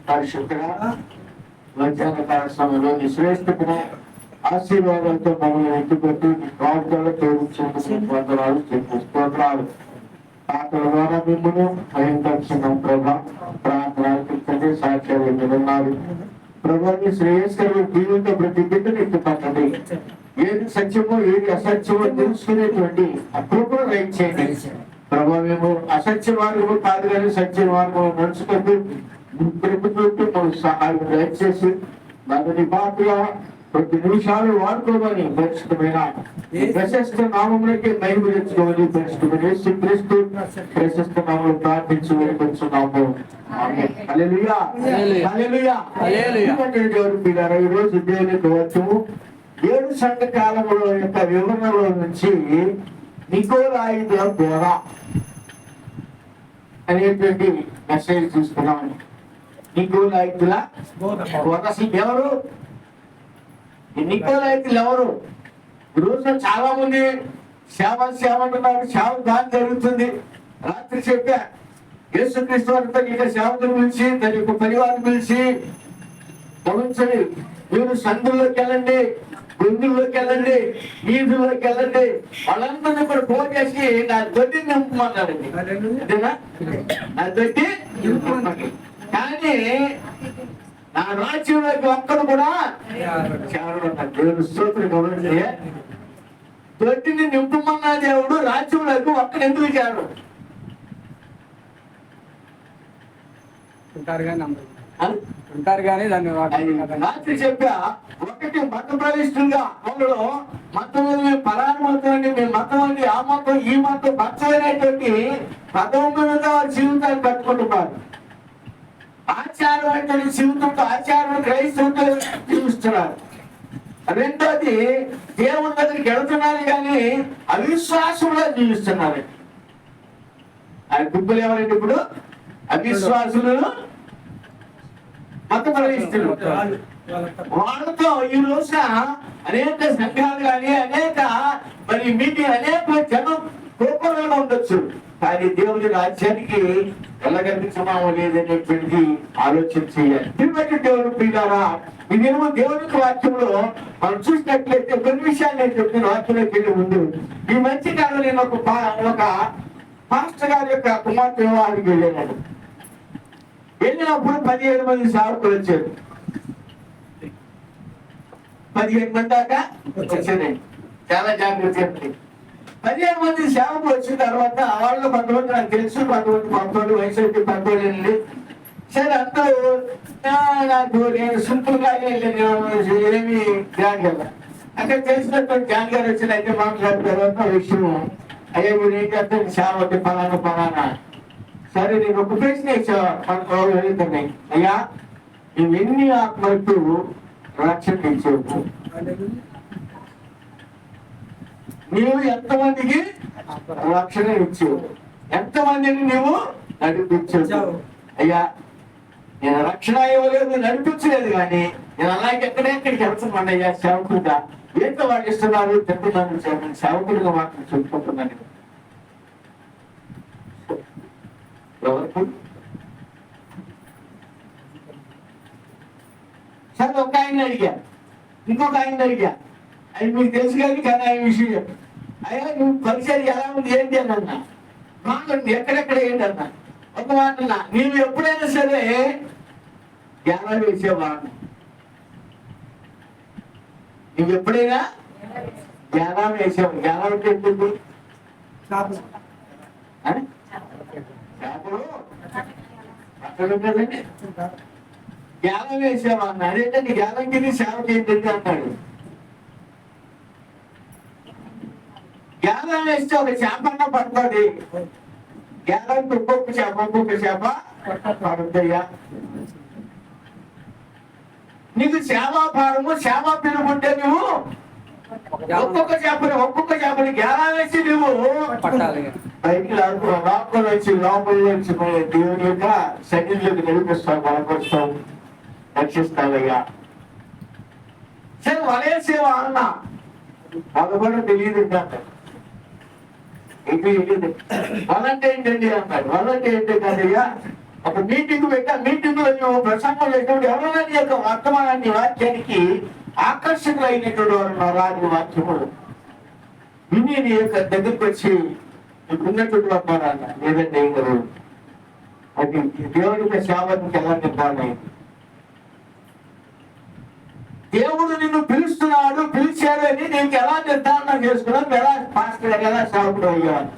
పరిశుద్ధుడా మధ్యాహ్న కాల సమయంలో నీ శ్రేష్ఠమైన ఆశీర్వాదాలతో మమ్మల్ని ఎత్తుపెట్టి వార్తలు తోడించేందుకు వందనాలు స్తోత్రాలు. ఆటల ద్వారా మిమ్మల్ని భయంకరిస్తున్నాం ప్రభా. ప్రార్థన సాక్ష్యాలు ఉన్నారు ప్రభా. నీ శ్రేయస్కర జీవిత ప్రతి బిడ్డను ఎత్తుపట్టండి. ఏది సత్యమో ఏది అసత్యమో తెలుసుకునేటువంటి అప్పుడు రైట్ చేయండి ప్రభా. మేము అసత్య మార్గము కాదు కానీ సత్య మార్గం నడుచుకుంటూ ప్రభుత్వం సహాయం దయచేసి నన్ను నిపాటుగా ప్రతి నిమిషాలు వాడుకోమని పరిశుద్ధమైన ప్రశస్త నామములకి మహిమ తెచ్చుకోమని పరిశుద్ధమైన యేసుక్రీస్తు ప్రశస్త నామములు ప్రార్థించి వేడుకొంచున్నాము. హల్లెలూయా హల్లెలూయా హల్లెలూయా. దేవుని బిడ్డలారా, ఈ రోజు దేవునికి వచ్చము 7 సంఘ కాలముల యొక్క వివరణలో నుంచి నికోలాయిల బోధ అనేటువంటి మెసేజ్ చూస్తున్నాము. నికోలాయితుల బోధ ఎవరు? నికోలాయితులు ఎవరు? రోజు చాలా మంది సేవ అంటున్నారు. సేవ దాని జరుగుతుంది. రాత్రి చెప్పా యేసుక్రీస్తు వారితో ఇక సేవకులు పిలిచి తన యొక్క పరివారం పిలిచి గమనించండి, మీరు సందుల్లోకి వెళ్ళండి, గుందుల్లోకి వెళ్ళండి, వీధుల్లోకి వెళ్ళండి, వాళ్ళందరినీ కూడా ఫోన్ చేసి నా దొడ్డి నింపమన్నాడండి. అంతేనా? నా దొడ్డి నింపమన్నాడు. కానీ నా రాజ్యంలోకి ఒక్కడు కూడా దేవుడు స్తోత్రం. గమనించి దొడ్డిని నింపమన్న దేవుడు రాజ్యంలోకి ఒక్కడు ఎందుకు చేరడు? ఉంటారు కానీ దాన్ని రాత్రి చెప్పా. ఒకటి మత ప్రవిష్టులుగా అందులో మతం మేము పరాని మతం అండి, మేము మతం అండి, ఆ మతం ఈ మతం మతమైనటువంటి మతం మీద వారి జీవితాన్ని కట్టుకుంటున్నారు. ఆచారం అంటే జీవితంతో ఆచారం క్రైస్తవుతో జీవిస్తున్నారు. రెండోది దేవుని దగ్గరికి వెళుతున్నారు కానీ అవిశ్వాసంలో జీవిస్తున్నారు. ఆ గుంపులు ఎవరండి ఇప్పుడు? అవిశ్వాసులు, మత ప్రవేశిస్తులు. వాళ్ళతో ఈ రోజున అనేక సంఘాలు కానీ అనేక మీటింగ్ అనేక జనం కోపంగా ఉండొచ్చు. కానీ దేవుని రాజ్యానికి వెళ్ళగలిగించమో లేదనేటువంటి ఆలోచన చేయాలి. దేవుడు ప్రియులారా, ఇదేమో దేవునికి వాక్యంలో మనం చూసినట్లయితే కొన్ని విషయాలు నేను చెప్పిన వాక్యంలోకి వెళ్ళే ముందు ఈ మంచి కాలం నేను ఒక మాస్టర్ గారి యొక్క కుమార్తె వివాహానికి వెళ్ళాను. వెళ్ళినప్పుడు 17 మంది సేవకులు వచ్చారు. 15 మంది దాకా వచ్చారండి. చాలా జాగ్రత్త. 15 మంది సేవకులు వచ్చిన తర్వాత వాళ్ళు కొంతమంది నాకు తెలుసు, కొంతమంది వయసు అయితే కొంతమంది. సరే అందరూ నాకు నేను సింపుల్ గా ఏమి జాన్ కదా అక్కడ తెలిసినటువంటి జాన్ గారు వచ్చిన అయితే మాట్లాడిన తర్వాత విషయం అయ్యా మీరు ఏం చేస్తారు సేవ అంటే పలానా. సరే నేను ఒక ప్రశ్న ఇచ్చాను. అయ్యా నువ్వు ఎన్ని ఆత్మలకు రక్షణ ఇచ్చావు? నీవు ఎంతమందికి రక్షణ ఇచ్చావు? ఎంతమందిని నువ్వు నడిపించావు? అయ్యా నేను రక్షణ ఇవ్వలేదు, నడిపించలేదు, కానీ నేను అలాగే ఎక్కడెక్కడికి వెళ్తున్నాను అయ్యా సేవకుడుగా. ఏంటో వాళ్ళు ఇస్తున్నారు తింటున్నాను సేవకుడిగా మాత్రం చెప్పుకుంటున్నాను. ఎవరికి? సరే ఒక ఆయన అడిగా, ఇంకొక ఆయన అడిగా, అది మీకు తెలుసు కానీ ఆయన విషయం చెప్పు. అయ్యా నువ్వు పరిచయం ఎలా ఉంది ఏంటి అని అన్నా. బాగుంది ఎక్కడెక్కడ ఏంటి అన్నా. ఒక మాట అన్నా, నీవు ఎప్పుడైనా సరే జ్ఞానం వేసేవా? నువ్వు ఎప్పుడైనా జ్ఞానం వేసావు? జ్ఞానం అంటే ఏంటి? చేపలు అక్కడ కదండి. జ్ఞానం వేసావా అన్న. అదేంటండి జ్ఞానం కింద సేవకి ఏంటంటే అన్నాడు. జ్ఞానం వేస్తే ఒక చేప అన్న పడుతుంది. జ్ఞానం ఒక్కొక్క చేప పడుతుందయ్యా. నీకు సేవాభారము సేవా పిలుపుంటే నువ్వు ఒక్కొక్క చేపని జ్ఞానం వేసి నువ్వు పైకి లోపల వచ్చి దేవుని యొక్క సన్నిధిలోకి నడిపిస్తావు, బలపరుస్తావు, రక్షిస్తావయ్యా. సరే వలయ సేవ అన్నా అది కూడా తెలియదు. ఇది వాలంటీర్ ఏంటండి అన్నాడు. వాలంటీర్ ఏంటి కాదయ్యా, ఒక మీటింగ్ పెట్టి ఆ మీటింగ్ లో నువ్వు ప్రసంగం చేసినప్పుడు ఎవరైనా నీ యొక్క వర్తమానాన్ని వాక్యానికి ఆకర్షకులు అయినటువంటి వారు ఉన్నారు. ఆ వాక్యములు విని నీ యొక్క దగ్గరికి వచ్చి నీకు ఉన్నటువంటి వర్తమానాన్ని లేదంటే ఏం కదా అది దేవుడి యొక్క సేవకి ఎలా నిర్ధారణ. దేవుడు నిన్ను పిలుస్తున్నాడు, పిలిచాడు అని నీకు ఎలా నిర్ధారణ చేసుకున్నావు, ఎలా పాస్టర్ గారు ఎలా సేవకుడు అయ్యాడు?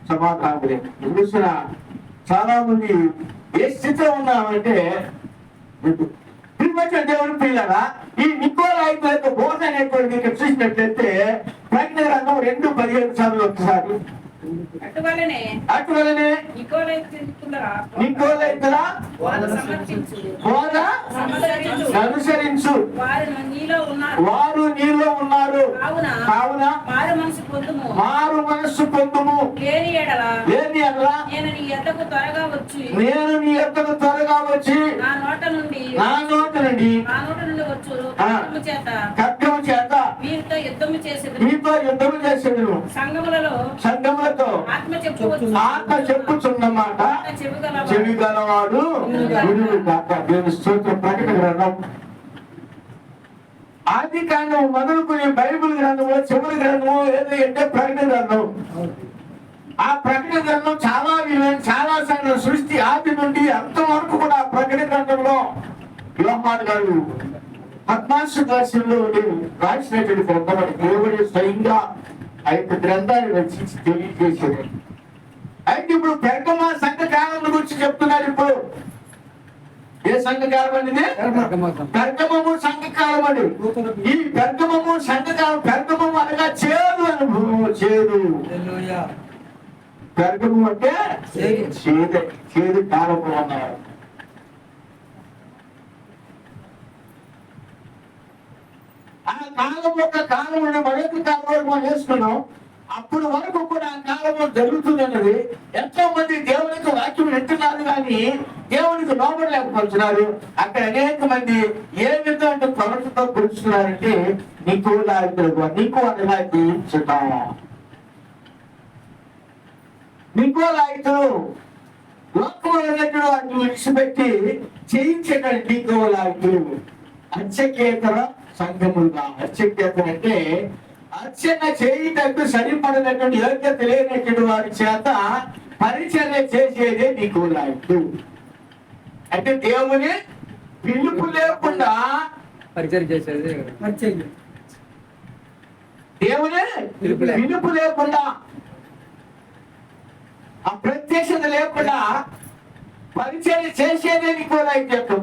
సమాధానం లేదు. చూసిన చాలా మంది ఏ స్థితిలో ఉన్నామంటే దేవుడు పిల్లరా ఈ నికోలాయిల యొక్క బోధ అనేటువంటి ఇక్కడ చూసినట్లయితే ప్రకటన గ్రంథం 2:17 ఒకసారి అటువలనే నికోలాయితుల బోధ అనుసరించు, వారు నీలో ఉన్నారు కావున మారు మనస్సు పొందుము, లేని ఎడల నేను నీ యొద్దకు త్వరగా వచ్చి నా నోట నుండి ఖడ్గము చేత మీతో యుద్ధము చేసేదను. సంఘములతో ఆత్మ చెప్పుచున్నమాట చెవి గలవాడు దేవుని స్తోత్రం. ప్రకటన గ్రంథం ఆది కాండం మొదలుకొని బైబిల్ గ్రంథంలో చివరి గ్రంథము ఏది అంటే ప్రకటన గ్రంథం. ఆ ప్రకటన గ్రంథం చాలా విలువైన, చాలా సార్లు సృష్టి ఆది నుండి అంతం వరకు కూడా ప్రకటన గ్రంథంలో యోహాను గారు పద్మాసు దర్శనంలో రాసినటువంటి గ్రంథం. దేవుడు స్వయంగా ఆ యొక్క గ్రంథాన్ని రచించి తెలియజేసేది. అయితే ఇప్పుడు పెర్గమ సంఘకాలం గురించి చెప్తున్నారు. ఇప్పుడు ఏ సంఘకాలం అనేది? పెర్గమము సంఘకాలం అని. ఈ పెర్గమము సంఘకాలం, పెర్గమము అనగా చేదు అనుభవం, చేదు. పెర్గమం అంటే చేదు కాలము అన్నారు. ఆ కాలం ఒక కాలం మరొక కాలం మనం వేసుకున్నాం. అప్పుడు వరకు కూడా ఆ కాలంలో జరుగుతున్నది. ఎంతో మంది దేవునికి వాక్యం వింటున్నారు కానీ దేవునికి లోబడలేకపోతున్నారు. అక్కడ అనేక మంది ఏ విధంగా ప్రవర్తనతో కూర్చున్నారంటే నీకు అనగా జీవించుతాము. నికోలాయితులు లోకమైనటువంటి వాటిని విడిచిపెట్టి చేయించేటువంటి నికోలాయితులు అర్చకేతర సంఘములుగా. అర్చకేతర అంటే అర్చన చేయుటకు సరిపడినటువంటి యోగ్యత లేనటువంటి వారి చేత పరిచర్య చేసేదే నికోలాయితులు. అంటే దేవుని పిలుపు లేకుండా పరిచర్య చేసేది, దేవుని పిలుపు లేకుండా, ఆ ప్రత్యక్షత లేకుండా పరిచర్య చేసేదే నికోలాయితు.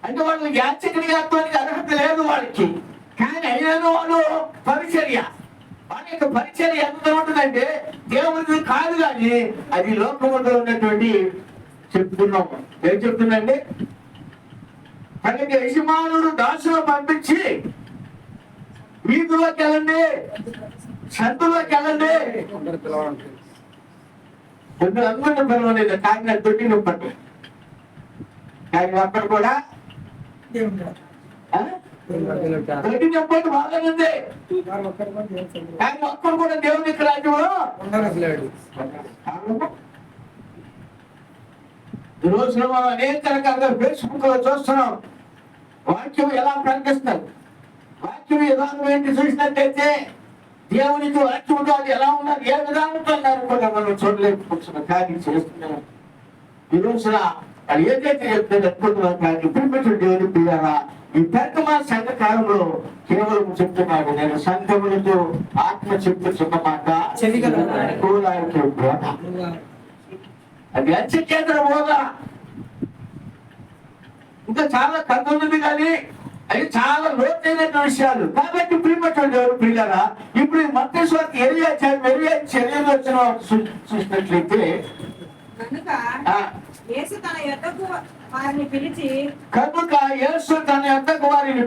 అంటే వాళ్ళు యాచకుడిగా అర్హత లేదు వాళ్ళకి, కానీ అయినా వాళ్ళు పరిచర్య, వాళ్ళ యొక్క పరిచర్య ఎంత ఉంటుందంటే దేవుడికి కాదు కానీ అది లోకములో ఉన్నటువంటి చెప్తున్నాం. ఏం చెప్తుందండి? అలాగే యజమానుడు దాసులో పంపించి వీధుల్లోకి వెళ్ళండి, సంతుల్లోకి వెళ్ళండి. అందరూ పిలవలేదు, కానీ దొడ్డి నొప్పండి. కానీ అక్కడ కూడా దొడ్డి నొప్పండి బాగానే ఉంది. కానీ ఒక్కడు కూడా దేవుని రాజ్యంలో ఈ రోజున మనం అనేక రకాలుగా ఫేస్బుక్ లో చూస్తున్నాం. వాక్యం ఎలా ప్రకటిస్తారు, వాక్యం విధానం ఏంటి చూసినట్టయితే దేవునికి వాక్యం కాదు ఎలా ఉన్నారు, ఏ విధానంతో ఉన్నారు కూడా మనం చూడలేకపోతున్నాం. కానీ చేస్తున్నాం. ఈ రోజున అది ఏదైతే చెప్తే అనుకుంటున్నాం. కానీ ఇప్పుడు దేవుని పిల్లరా ఈ పెర్గమ సంఘ కాలంలో కేవలం చెప్తున్నాడు, నేను సంఘములతో ఆత్మ చెప్తున్నమాట బోధ, అది అత్యకేతర బోధ. ఇంకా చాలా కథ ఉన్నది కానీ అవి చాలా లోతైన విషయాలు. కాబట్టి ప్రియమైనటువంటి దేవుని పిల్లరా ఇప్పుడు మత్తయి సువార్త 20 చర్యలు వచ్చిన చూసినట్లయితే కనుక యేసు తన యొద్దకు వారిని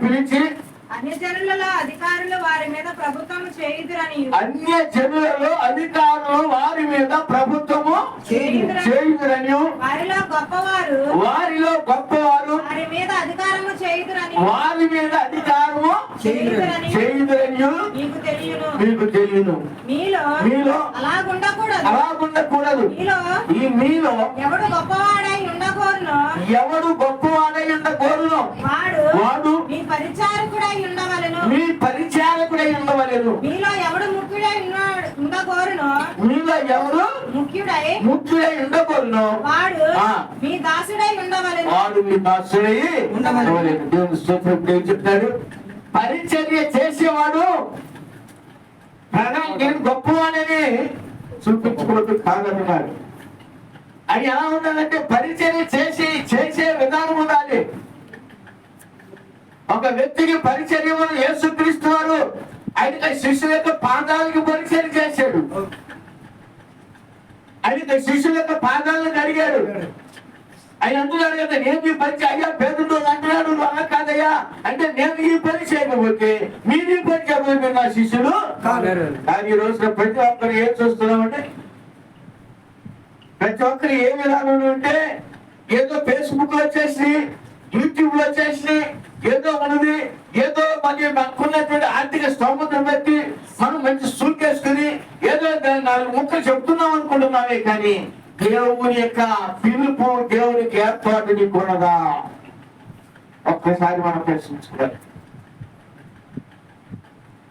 పిలిచి అన్య జనులలో అధికారులు వారి మీద ప్రభుత్వము చేయుదురని వారిలో గొప్పవారు వారి మీద అధికారము చేయుదురని నీకు మీకు తెలియను. మీలో మీలో అలాగుండకూడదు. మీలో ఎవడు గొప్పవాడై ఉండకూడను వాడు మీ పరిచారకుడై ఉండవలెను. మీలో ఎవడు ముఖ్యుడై ఉండకూడను వాడు మీ దాసుడై ఉండవలెను. దేవుని స్తోత్రం. దేవుడు చెప్తాడు, పరిచర్య చేసేవాడు నేను గొప్పవాడని చూపించుకోవద్దు కాదన్నాడు. అది ఎలా ఉండాలంటే పరిచర్య చేసే విధానం ఉండాలి. ఒక వ్యక్తికి పరిచర్య యేసుక్రీస్తు వారు ఆయన శిష్యుల యొక్క పాదాలకు పరిచర్య చేశాడు. ఆయన శిష్యుల యొక్క పాదాలను అడిగాడు. ఆయన అంటున్నాడు కదా, నేను ఈ పని అయ్యా పేదలు అంటున్నాడు, నువ్వు అలా కాదయ్యా అంటే, నేను ఈ పని చేయకపోతే మీరు ఈ పని చేయకపోతే నా శిష్యులు. కానీ ఈ రోజున ప్రతి ఒక్కరు ఏం చూస్తున్నామంటే, ప్రతి ఒక్కరు ఏ విధానం అంటే ఏదో ఫేస్బుక్ లో వచ్చేసి, యూట్యూబ్ లో వచ్చేసి, ఏదో ఉన్నది ఏదో మరి మనకున్నటువంటి ఆర్థిక స్తోమతను బట్టి మనం మంచి సూకేసుకుని ఏదో నాలుగు ముక్కలు చెప్తున్నాం అనుకుంటున్నామే. కానీ దేవుని యొక్క పిలుపు, దేవునికి ఏర్పాటు నీకు ఉన్నదా? ఒక్కసారి మనం ప్రశ్నించుకోవాలి.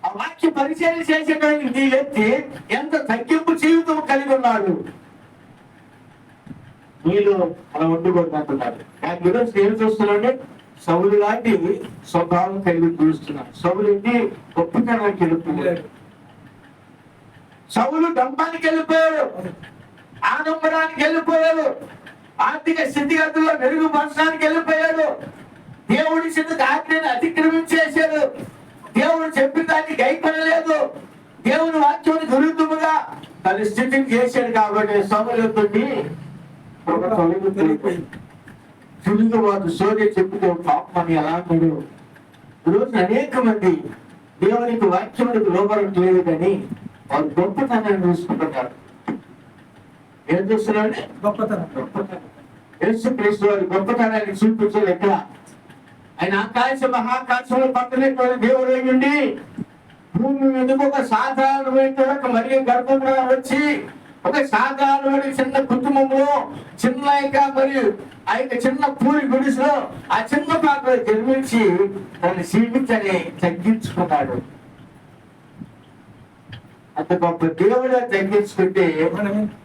ఆ వాక్య పరిచయం చేసేటువంటి నీ వ్యక్తి ఎంత తగ్గింపు జీవితం కలిగి ఉన్నాడు. నీళ్ళు అలా ఉండకూడదు అంటున్నారు. కానీ ఈరోజు ఏం చూస్తున్నాడు? సౌలు లాంటి స్వభావం కలిగి చూస్తున్నాడు. సౌలు ఏంటి? గొప్పతనానికి వెళ్ళిపోయాడు. సౌలు డంబానికి వెళ్ళిపోయాడు, ఆడంబరానికి వెళ్ళిపోయాడు, ఆర్థిక స్థితిగతుల్లో మెరుగుపరచడానికి వెళ్ళిపోయాడు. దేవుడి స్థితికి ఆజ్ఞను అతిక్రమించేశాడు. దేవుడు చెప్పిన దాన్ని గైకొనలేదు. దేవుని వాక్యానికి విరుద్ధముగా తన స్థితిని చేశాడు. కాబట్టి సౌలుతోటి తిరుగుబాటు సోదరి చెప్తే పాపం అని ఎలా అన్నాడు. ఈరోజు అనేక మంది దేవునికి వాక్యములకు లోబడట్లేదు, కానీ వారు గొప్పతనాన్ని చూసుకుంటున్నారు. ఏం చూస్తున్నాడు? గొప్పతనం. యేసుక్రీస్తు వారి గొప్పతనాన్ని చూపించాలి. ఎక్కడ ఆయన ఆకాశ మహాకాశంలో పక్కనటువంటి దేవుడు అయ్యండి భూమి మీదకు ఒక సాధారణమైన మరియు గర్భంగా వచ్చి ఒక సాధారణమైన చిన్న కుటుంబంలో చిన్న మరియు ఆ యొక్క చిన్న పూరి గుడిసెలో ఆ చిన్న పాత్ర జన్మించి తన జీవితాన్ని తగ్గించుకున్నాడు. అంత గొప్ప దేవుడు తగ్గించుకుంటే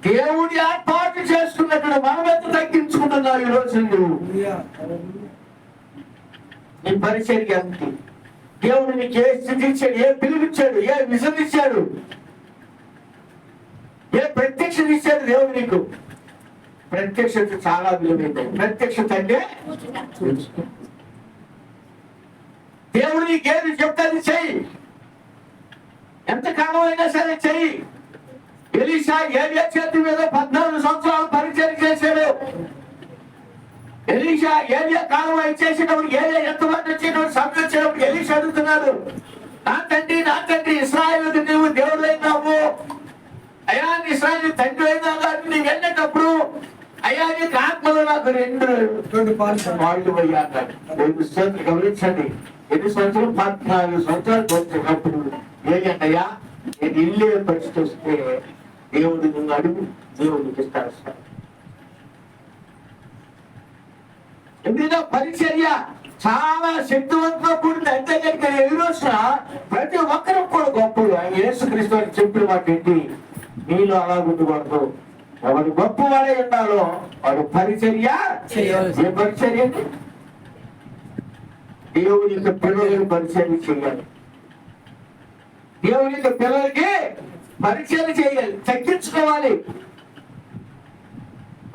దేవుడి ఏర్పాటు చేసుకున్నట్టు మనం ఎంత తగ్గించుకుంటున్నావు ఈ రోజు? నీ పరిచర్య ఎంత? దేవుడు నీకు ఏ స్థితి ఇచ్చాడు, ఏ పిలువిచ్చాడు, ఏ విజన్ ఇచ్చాడు, ఏ ప్రత్యక్షత ఇచ్చాడు దేవుడు నీకు? ప్రత్యక్షత చాలా విలువైంది. ప్రత్యక్షత అంటే దేవుడు నీకేది చెప్తాది చెయ్యి, ఎంతకాలం అయినా సరే చెయ్యి. ఎలీషా ఏలియా చేతి మీద 14 సంవత్సరాలు పరిచయం చేశాడు. ఎలీషా ఏలియా కాలం చేసేటప్పుడు ఏలియా ఎంతమంది వచ్చేటప్పుడు సమయం వచ్చేటప్పుడు ఎలీషా అడుగుతున్నాడు, నా తండ్రి ఇశ్రాయేలుకు నీవు దేవుడు అయినావు అయ్యా, ఇశ్రాయేలు తండ్రి అయినావు కాబట్టి నీవు వెళ్ళేటప్పుడు అయ్యా నీకు ఆత్మలో నాకు 2 పాళ్ళు అయ్యా అన్నాడు. గమనించండి, ఎన్ని సంవత్సరాలు? 14 సంవత్సరాలు వచ్చేటప్పుడు ఏంటయ్యా నేను ఇల్లే పరిస్థితి వస్తే దేవుడు నువ్వు అడుగు, దేవుడికి ఇస్తాడు. ఎందుకంటే పరిచర్య చాలా శక్తివంతంగా కూడింది. అంతేకాక ఈ రోజున ప్రతి ఒక్కరు కూడా గొప్పలు. ఆయన యేసుక్రీస్తు చెప్పిన మాట ఏంటి? నీలో అలా ఉండకూడదు. ఎవరు గొప్పవాడే ఉండాలో వాడు పరిచర్య. ఏ పరిచర్య? దేవుని యొక్క పిల్లలకు పరిచర్య చేయాలి. దేవుని యొక్క పిల్లలకి పరిచర్య చేయాలి, తగ్గించుకోవాలి.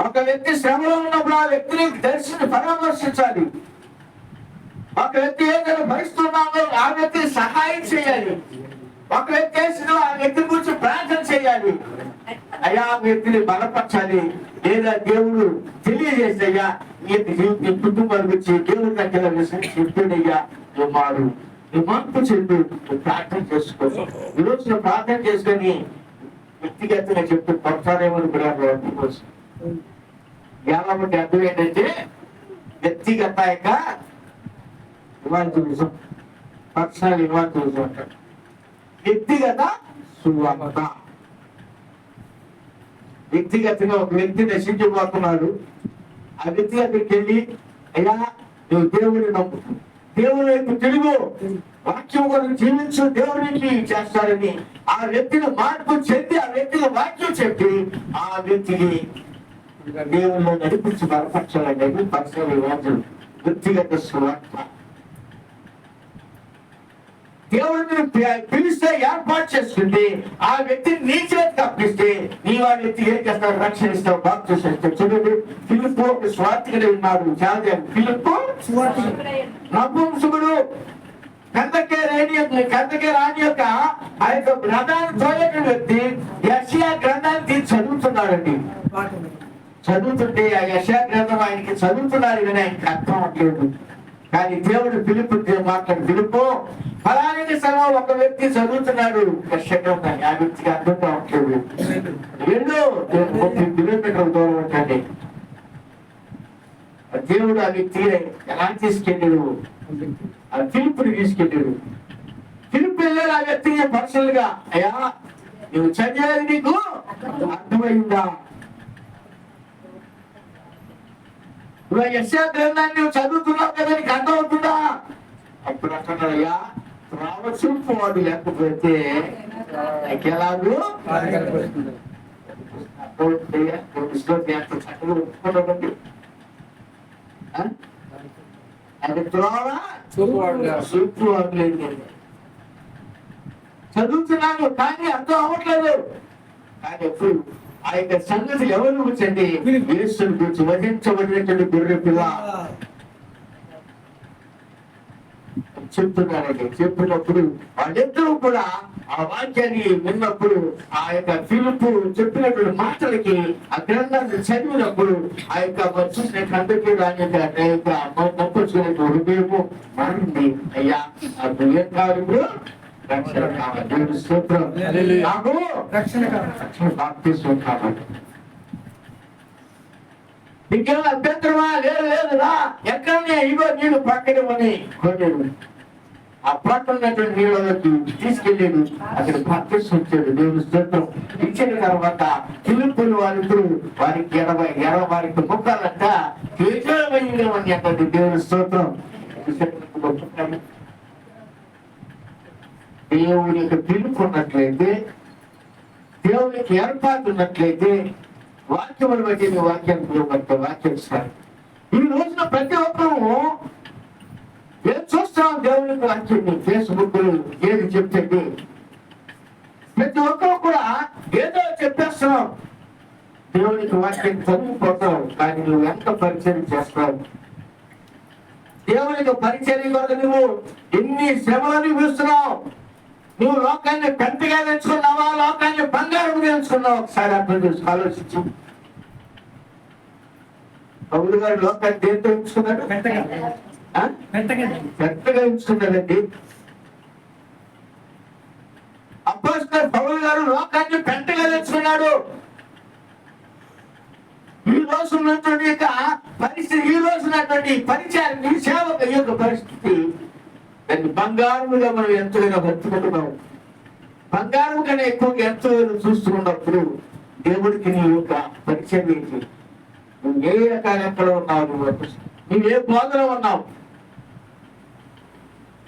ఒక వ్యక్తి శ్రమలో ఉన్నప్పుడు ఆ వ్యక్తిని పరామర్శించాలి. ఒక వ్యక్తి ఏదైనా భరిస్తున్నామో ఆ వ్యక్తికి సహాయం చేయాలి. ఒక వ్యక్తి చేసిన ఆ వ్యక్తి గురించి ప్రార్థన చేయాలి. అయ్యా ఆ వ్యక్తిని బలపరచాలి. లేదా దేవుడు తెలియజేసి అయ్యా నీ కుటుంబాల గురించి దేవుడి దగ్గర చెప్పాడయ్యా నువ్వు మారు, నువ్వు మార్పు చెప్పు, నువ్వు ప్రార్థన చేసుకో. ఈ రోజు నువ్వు ప్రార్థన చేసుకొని వ్యక్తిగతంగా చెప్తూ కొడతారేమని కూడా కోసం బట్టి అర్థం ఏంటంటే వ్యక్తిగత ఇన్వాల్టివిజం, పర్సనల్ ఇన్వాల్టివిజం అంటారు. వ్యక్తిగత సువార్త. వ్యక్తిగతంగా ఒక వ్యక్తి నశించిపోతున్నాడు. ఆ వ్యక్తి దగ్గరికి వెళ్ళి, అయ్యా నువ్వు దేవుడిని నమ్ము, దేవుని వైపు తిరుగు, వాక్యం కొరకు జీవించు, దేవుడికి చేస్తారని ఆ వ్యక్తిని మార్పు చెంది ఆ వ్యక్తికి వాక్యం చెప్పి ఆ వ్యక్తికి దేవుళ్ళు నడిపించి బలపరచాలనేది పర్సనల్ వాక్యం, వ్యక్తిగత సువార్త. దేవుడిని పిలిస్తే ఏర్పాటు చేసుకుంటే ఆ వ్యక్తిని నీ చేతికి అప్పిస్తే నీవు ఆ వ్యక్తికి ఏం చేస్తావు? రక్షణ ఇస్తావు, బాప్తిసం ఇస్తావు. చూడండి, ఫిలిప్పు ఒక స్వార్థికుడే ఉన్నాడు. చాలా ఫిలిప్పు నపుంసకుడు, కందకే రాణి యొక్క ఆ యొక్క గ్రంథాన్ని చదివిన వ్యక్తి యెషయా గ్రంథాన్ని తీసి చదువుతున్నాడండి. చదువుతుంటే ఆ యెషయా గ్రంథం ఆయనకి చదువుతున్నారు కానీ ఆయనకి అర్థం అవ్వట్లేదు. కానీ దేవుడు ఫిలిప్పు మాట్లాడు, ఫిలిప్పు ఫలానికి స్థలం ఒక వ్యక్తి చదువుతున్నాడు యెషయా గ్రంథాన్ని, ఆ వ్యక్తికి అర్థం కావట్లేదు, వెళ్ళు 30 కిలోమీటర్ల దూరం ఉంటుంది. దేవుడు ఆ వ్యక్తి ఎలా తీసుకెళ్ళాడు? ఆ ఫిలిప్పుని తీసుకెళ్ళాడు. ఫిలిప్పు వెళ్ళాడు ఆ వ్యక్తిని పర్సనల్ గా, అయ్యా నువ్వు చదివేది నీకు అర్థమైందా? నువ్వు యెషయా గ్రంథాన్ని నువ్వు చదువుతున్నావు కదా, నీకు అర్థం అవుతుందా? అప్పుడు అంటున్నాడు, అయ్యా రావచ్చు పోవాలి, లేకపోతే ఎలాగూ చక్కగా ఒప్పుకోండి. అది త్రోవ సూపు అవ్వలేదు. చదువుతున్నాను కానీ అర్థం అవ్వట్లేదు. కానీ ఎప్పుడు ఆ యొక్క సంగతి ఎవరు కూర్చండి? యేసుని గురించి వధించబడినటువంటి గొర్రె పిల్ల చెప్తున్నారండి. చెప్పినప్పుడు వాళ్ళిద్దరూ కూడా ఆ వాక్యాన్ని విన్నప్పుడు ఆ యొక్క ఫిలిప్పు చెప్పినటువంటి మాటలకి ఆ గ్రంథాన్ని చదివినప్పుడు ఆ యొక్క చూసిన కందకి రాని నొప్పుకునే హృదయము మారింది. అయ్యా నాకు ఏం కావాలి? ఇప్పుడు రక్షణ కావాలి. దేవుని స్తోత్రం. నాకు రక్షణ కావాలి, బాప్తిసం కావాలి. ఇంకేమో అభ్యంతరమా? లేదు రా, ఎక్కడ ఇగో నీళ్ళు పక్కనేమని కొనేది. ఆ పక్కన ఉన్నటువంటి నీళ్ళకి తీసుకెళ్ళాడు, అక్కడ బాప్తిసం ఇచ్చాడు. దేవుని స్తోత్రం. ఇచ్చిన తర్వాత ఫిలిప్పులు వాళ్ళిద్దరు వారికి 20 వారికి ముఖాలంట కేజీలమని అంటాడు. దేవుని స్తోత్రం. దేవుని యొక్క పిలుపు ఉన్నట్లయితే, దేవునికి ఏర్పాటు ఉన్నట్లయితే వాక్యములు బట్టి వాక్యాన్ని వాక్యం ఇస్తారు. ఈ రోజున ప్రతి ఒక్కరూ ఏం చూస్తాం? దేవునికి వాక్యం ఫేస్బుక్ ఏది చెప్తే ప్రతి ఒక్కరు కూడా ఏదో చెప్పేస్తున్నాం. దేవునికి వాక్యం చదువుకోతావు కానీ నువ్వు ఎంత పరిచయం చేస్తావు? దేవునికి పరిచయం కొరకు నువ్వు ఎన్ని శ్రమలను చూస్తున్నావు? నువ్వు లోకాన్ని పెద్దగా తెచ్చుకున్నావా, లోకాన్ని బంగారం తెచ్చుకున్నావు? ఒకసారి అర్థం చేసి ఆలోచించు. పౌలు గారు లోకాన్ని దేంతో ఎంచుకున్నాడు? పెద్దగా ఎంచుకున్నాడండి. అపోస్తలుడు పౌలు గారు లోకాన్ని పెద్దగా తెచ్చుకున్నాడు. ఈ రోజు ఉన్నటువంటి యొక్క పరిస్థితి, ఈ రోజు ఉన్నటువంటి పరిచయం, ఈ సేవక యొక్క పరిస్థితి దాన్ని బంగారుగా మనం ఎంతైనా బతుకుంటున్నాం. బంగారం కన్నా ఎక్కువగా ఎంతో చూస్తున్నప్పుడు దేవుడికి నీ యొక్క పరిచయం ఏంటి? నువ్వు ఏ రకాల ఎక్కడ ఉన్నావు? నువ్వు ఏ బోధలో ఉన్నావు?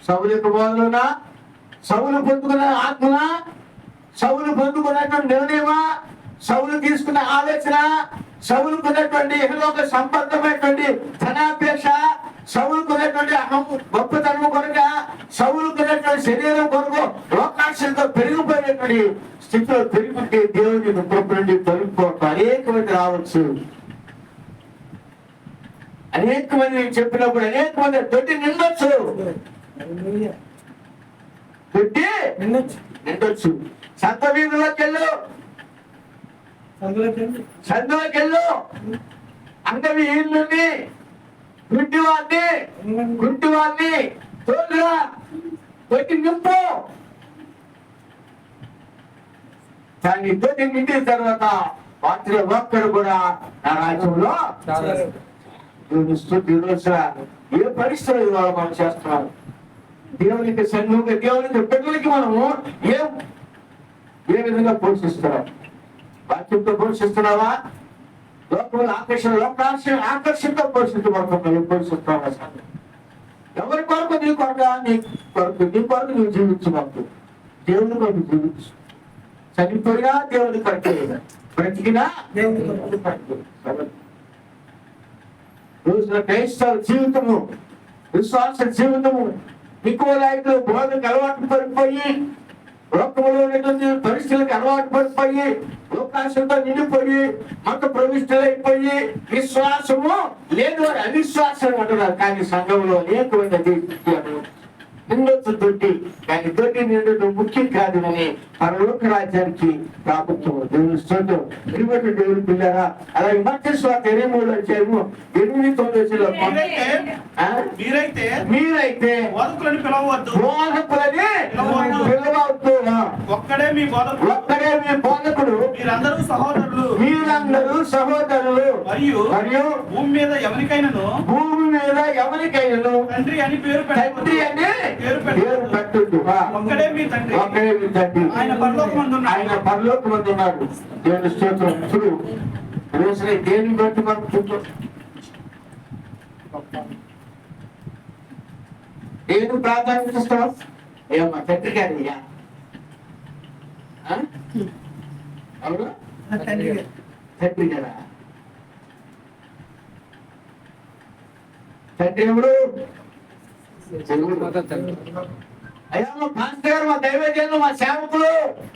సౌలు యొక్క బోధలోనా? సౌలు పొందుకున్న ఆత్మనా? సౌలు పొందుకున్నటువంటి నిర్ణయమా? సౌలు తీసుకున్న ఆలోచన? సౌలుకున్నటువంటి ఇహలోక సంబంధమైనటువంటి ధనాపేక్ష? సౌలుకున్నటువంటి అహం గొప్పతనం కొరక? సౌలుకున్నటువంటి శరీరం కొరకు లోకాక్షలతో పెరిగిపోయినటువంటి స్థితిలో పెరుగుంటే దేవుని కృప నుండి తొలగిపోవడం అనేక మంది రావచ్చు. అనేక మంది చెప్పినప్పుడు అనేక మంది దొడ్డి నిండొచ్చు, దొడ్డి నిండొచ్చు. సంత వీధిలోకి వెళ్ళు, సందులోకి వెళ్ళు, అందరి ఇల్లుని గుడ్డి వాడిని తోలురా, దొడ్డి నింపు. దాన్ని దొడ్డి నిండిన తర్వాత వాటిలో ఒక్కడు కూడా నా రాజ్యంలో ఏ పరిస్థితులు ఇవాళ మనం చేస్తున్నాం? దేవునికి సన్నుగా దేవునికి బిడ్డలకి మనము ఏ విధంగా పోషిస్తున్నాం? వాక్యంతో పోషిస్తున్నావా? లోకంలో ఆకర్షణతో పోషిస్తున్నావా? ఎవరి కొరకు? నీ కొరక, నీ కొరకు నువ్వు జీవించు. దేవుని కొరకు జీవించు. చనిపోయినా దేవుని కొరకే, బ్రతికినా దేవుని కొరకు. రోజున క్రైస్తవ జీవితము, విశ్వాస జీవితము నికోలాయితో బోధకు అలవాటు పడిపోయి, లోకంలో ఉన్నటువంటి పరిస్థితులకు అలవాటు పడిపోయి, లోకాశంతో నిండిపోయి, మత ప్రవిష్టులైపోయి, విశ్వాసము లేదు అని అవిశ్వాసం అంటున్నారు. కానీ సంఘంలో అనేకమైనది నిండొచ్చు దొడ్డి, కానీ దొడ్డి నిండడం ముఖ్యం కాదు అని పరలోక రాజ్యానికి ప్రాముఖ్యం. దేవుని స్తోత్రం. ఇరువటి దేవుని పిల్లారా, అలాగే మధ్య స్వార్థ 23:8-9 మీరైతే బోధకులని పిలవవద్దు, పిలవద్దు. ఒక్కడే మీ బోధకుడు, మీరందరూ సహోదరులు. మరియు భూమి మీద ఎవరికైనాను తండ్రి అని పేరు పెట్టద్దు. ఒక్కడే మీ తండ్రి, ఆయన పరలోకమందు ఉన్నాడు. దేవుని స్తోత్రం. ఇప్పుడు రోజున దేని బట్టి మనం నేను ప్రాధాన్యత ఇస్తాం. ఏమమ్మా తండ్రి గారయ్యా? అవును, తండ్రి గారా? తండ్రి ఎవరు? అయ్యా మా పాస్టర్ గారు, మా దైవజనులు, మా సేవకులు,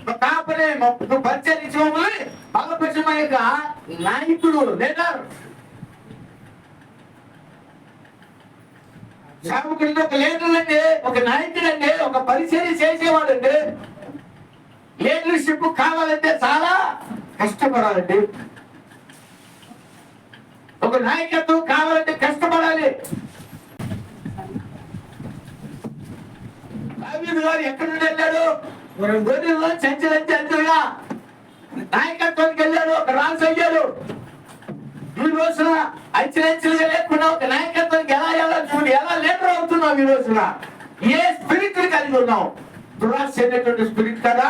మా కాపరి, మా పరిచయం మమ్మల్ని బలపరిచిన యొక్క నాయకుడు లీడర్. సేవకుడికి ఒక లీడర్ అండి, ఒక నాయకుడు అండి, ఒక పరిచయం చేసేవాడు అండి. లీడర్షిప్ కావాలంటే చాలా కష్టపడాలండి. ఒక నాయకత్వం కావాలంటే కష్టపడాలి. దావీదు గారు ఎక్కడి నుండి వెళ్ళాడు? గొర్రెల్లో చంచలంగా నాయకత్వానికి వెళ్ళాడు, ఒక రాజు అయ్యాడు. ఈ రోజున అంచెలంచెలుగా లేకుండా ఒక నాయకత్వానికి ఎలా లీడర్ అవుతున్నావు? ఈ రోజున ఏ స్పిరిట్ కలిగి ఉన్నావు? దురాశ అనేటువంటి స్పిరిట్ కదా,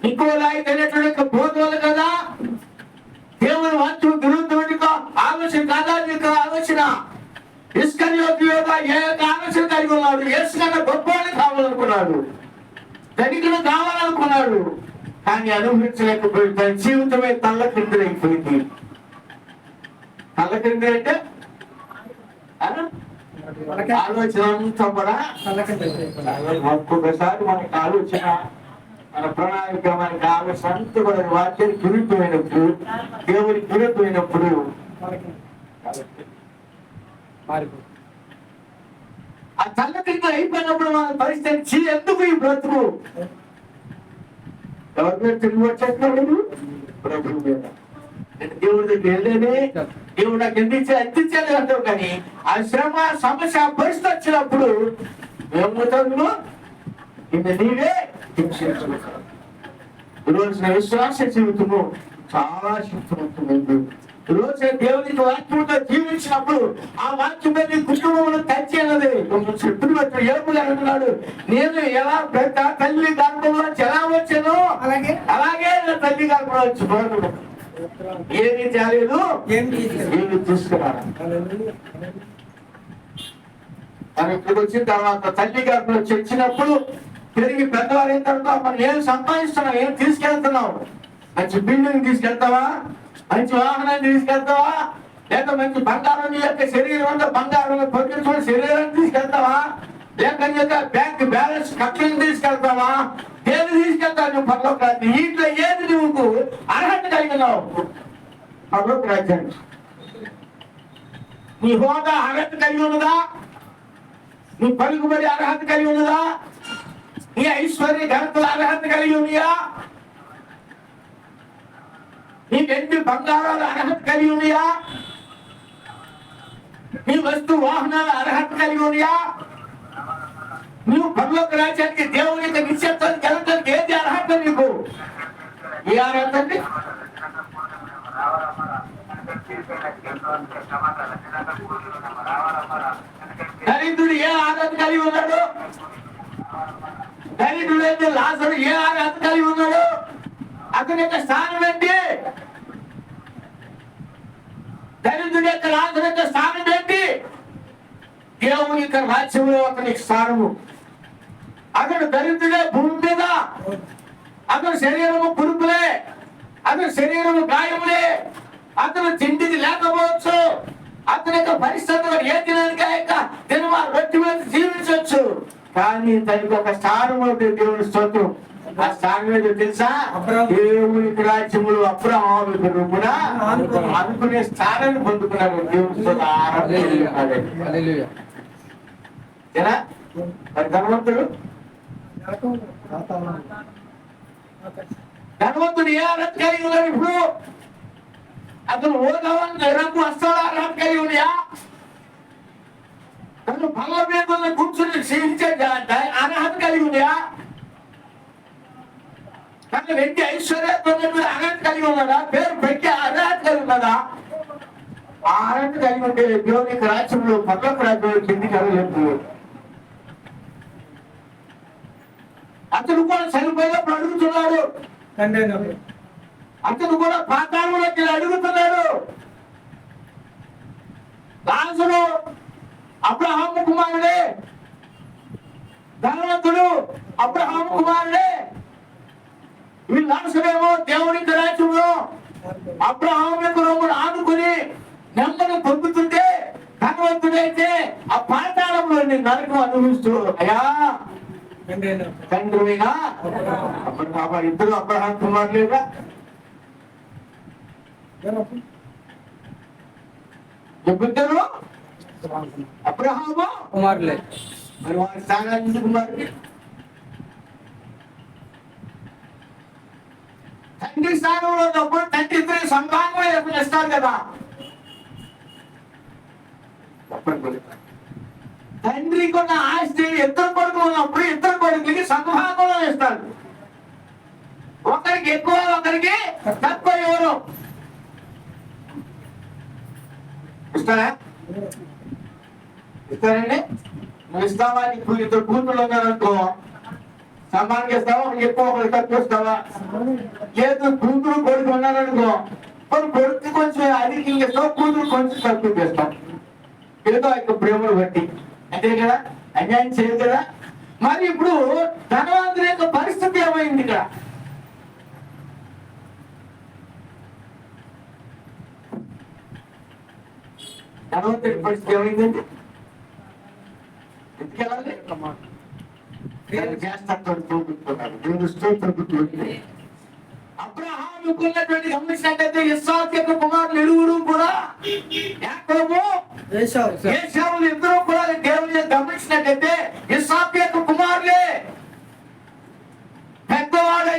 నికోలాయి అనేటువంటి బోధనలు కదా, దేవుని వాక్యం విరుద్ధమైన ఆలోచన కాదా నీకు ఆలోచన? ఇస్కరియోతు ఏ ఆలోచన కలిగి ఉన్నాడు? యేసు కన్నా గొప్పవాడు కావాలనుకున్నాడు, ధనికుడు కావాలనుకున్నాడు, కానీ అనుభవించలేకపోయింది. తన జీవితమే తల్ల క్రిందైపోయింది. తల్ల క్రింద అంటే ఆలోచన అంతా కూడా ఒక్కొక్కసారి మనకి ఆలోచన, మన ప్రణాళిక, మనకి ఆలోచన అంతా కూడా వాక్యానికి విరుద్ధమైనప్పుడు, దేవునికి విరుద్ధమైనప్పుడు ఆ తల్ల కింద అయిపోయినప్పుడు మన పరిస్థితి ఎందుకు ఈ బ్రతుకు? ఎవరి మీద తిరిగి వచ్చేస్తున్నాడు? ప్రభు మీద. నేను దేవుడి దగ్గర వెళ్ళేది, దేవుడు నాకు అందించాలి అంటావు. కానీ ఆ శ్రమ, సమస్య, పరిస్థితి వచ్చినప్పుడు ఏమవుతాను? నీవే హింసించుకుంటావు. ఈరోజు విశ్వాస జీవితము చాలా శక్తివంతమైంది. రోజు దేవునికి వాక్యంతో జీవించినప్పుడు ఆ వాక్యం నీ కుటుంబంలో టచ్ అన్నది. చెప్పుడు ఏపుగా అంటున్నాడు, నేను ఎలా తల్లి గర్భంలో ఎలా వచ్చాను అలాగే నా తల్లి గర్భంలో వచ్చి ఏమీ చేయలేదు, ఏమి తీసుకున్నాను. మనం ఇక్కడికి వచ్చిన తర్వాత తల్లి గర్భంలో వచ్చినప్పుడు తిరిగి పెద్దవారు అయిన తర్వాత మనం ఏం సంపాదిస్తున్నాం, ఏం తీసుకెళ్తున్నావు? మంచి బిల్డింగ్ తీసుకెళ్తావా? మంచి వాహనాన్ని తీసుకెళ్తావా? లేక మంచి బంగారం, నీ యొక్క శరీరం అంతా బంగారం పొందించుకుని శరీరాన్ని తీసుకెళ్తావా? లేక నీ యొక్క బ్యాంక్ బ్యాలెన్స్ కక్షను తీసుకెళ్తావా? ఏది తీసుకెళ్తావు నువ్వు పరలోక రాజ్యం? ఇంట్లో ఏది నువ్వు అర్హత కలిగినావు పరలోక రాజ్యానికి? నీ హోదా అర్హత కలిగి ఉన్నదా? నీ పలుకుబడి అర్హత కలిగి ఉన్నదా? నీ ఐశ్వర్య ఘనతల అర్హత కలిగి ఉన్నాయా? నీ వెండి బంగారాల అర్హత కలిగి ఉన్నాయా? నీ వస్తు వాహనాల అర్హత కలిగి ఉన్నాయా? నువ్వు పరలోక రాజ్యానికి, దేవుని యొక్క నిశ్చత్వానికి వెళ్ళడానికి ఏది అర్హత నీకు? ఏ అర్హత అండి? దరిద్రుడు ఏ అర్హత కలిగి ఉన్నాడు? దరిద్రుడు అయితే లాజరు ఏ అర్హత కలిగి ఉన్నాడు? అతని యొక్క స్థానం ఏంటి? దరిద్రుడి యొక్క లాజరు యొక్క స్థానం ఏంటి? దేవుని యొక్క రాజ్యంలో అతనికి స్థానము. అతడు దరిద్రుడే భూమి మీద, అతని శరీరము కురుపులే, అతని శరీరము గాయములే, అతను తిండిది లేకపోవచ్చు, అతని యొక్క పరిస్థితులు ఏ దినానికి తినవా రొట్టె మీద జీవించవచ్చు, కానీ తనకి ఒక స్థానం ఉంటుంది. దేవుని స్తోత్రం. ఆ స్థానం ఏదో తెలుసా? దేవుని రాజ్యములు అబ్రహాము రూపున అనుకునే స్థానాన్ని పొందుకున్నాడు. దేవుని స్తోత్రం. హల్లెలూయా. ఏనా? మరి ధనవంతుడు ధనవంతుడు ఏ అర్హత కలిగి ఉన్నాడు? ఇప్పుడు అతను ఓదవన్ రంగు వస్తాడు అర్హత కలిగి ఉన్నాయా? తను బల్ల మీద కూర్చుని క్షీణించే అర్హత కలిగి ఉన్నాయా? తను వెంటి ఐశ్వర్యంతో అర్హత కలిగి ఉన్నాడా? పేరు పెట్టి అర్హత కలిగి ఉన్నాడా? ఆ అర్హత కలిగి ఉంటే దేవుని రాజ్యంలో పర్లోక రాజ్యంలో కిందికి వెళ్ళలేదు. అతను కూడా చనిపోయినప్పుడు అడుగుతున్నాడు, అతను కూడా పాతాళంలోకి అడుగుతున్నాడు. లాజరు అబ్రహాము కుమారుడే, ధనవంతుడు అబ్రహాము కుమారుడే. వీళ్ళేమో దేవుని రాజ్యంలో అబ్రహాము యొక్క రొమ్మును ఆనుకుని నెమ్మది పొందుతుంటే, ధనవంతుడైతే ఆ పాతాళంలో నరకం అనుభవిస్తూ అయ్యా తండ్రిగా ఇద్దరు అబ్రహాం కుమారులేగా. ఇద్దరు అబ్రహాము కుమారులే. మరి వారి స్థానాన్ని కుమారుడు తండ్రి స్థానంలో ఉన్నప్పుడు తండ్రి ఇద్దరు సంభాగం ఇస్తారు కదా. తండ్రికి ఉన్న ఆస్తి ఇద్దరు కొడుకులు ఉన్నప్పుడు ఇద్దరు కొడుకులకి సంభాగంలో ఇస్తాడు. ఒకరికి ఎక్కువ ఒకరికి తక్కువ. ఎవరు ఇస్తారా? ఇస్తారండి? నువ్వు ఇస్తావా? నీకు ఇద్దరు కూతుళ్ళు ఉన్నారనుకో, సమానంగా ఇస్తావా? ఒకరికి ఎక్కువ ఒకరికి తక్కువ ఇస్తావా? లేదు కూతురు కొడుకు ఉన్నారనుకో, కొడుకు కొంచెం అధికంగా ఇస్తావు, కూతురు కొంచెం తక్కువ చేస్తాం. ఏదో యొక్క ప్రేమను బట్టి. అంతే కదా? అన్యాయం చేయదు కదా? మరి ఇప్పుడు ధనవంతుని యొక్క పరిస్థితి ఏమైంది? ఇక్కడ ధనవంతుని పరిస్థితి ఏమైందండి? ఎందుకెళ్ళాలి? అబ్రహాముకున్నటువంటి గమనించినట్లయితే ఇస్సాకు యొక్క కుమారులు ఇరువురు కూడా యాకోబు ఏశావులు ఇద్దరు కూడా దేవుని గమనించినట్లయితే ఇస్సాకు యొక్క కుమారులే. పెద్దవాడు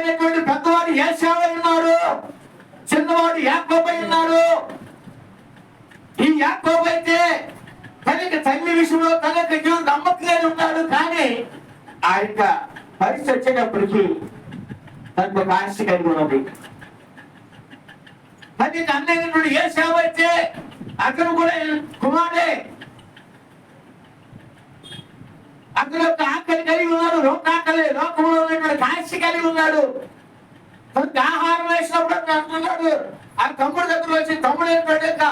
ఏశావు ఉన్నారు, చిన్నవాడు యాకోబు ఉన్నారు. ఈ యాకోబు అయితే తనకి తల్లి విషయంలో తనకి దేవుడు నమ్మకంగా ఉన్నాడు, కానీ ఆ యొక్క పరిస్థితి వచ్చేటప్పటికి తనకు ఒక ఆశ కలిగి ఉన్నది. మరి అన్నయ్య ఏశావు అయితే అతను కూడా కుమారుడే. అతను ఒక ఆకలి కలిగి ఉన్నాడు, లోకంలో ఉన్నటువంటి ఆశ కలిగి ఉన్నాడు. తనకు ఆహారం వేసినప్పుడు అంటున్నాడు. ఆ తమ్ముడు దగ్గర వచ్చి తమ్ముడు ఏంటంటే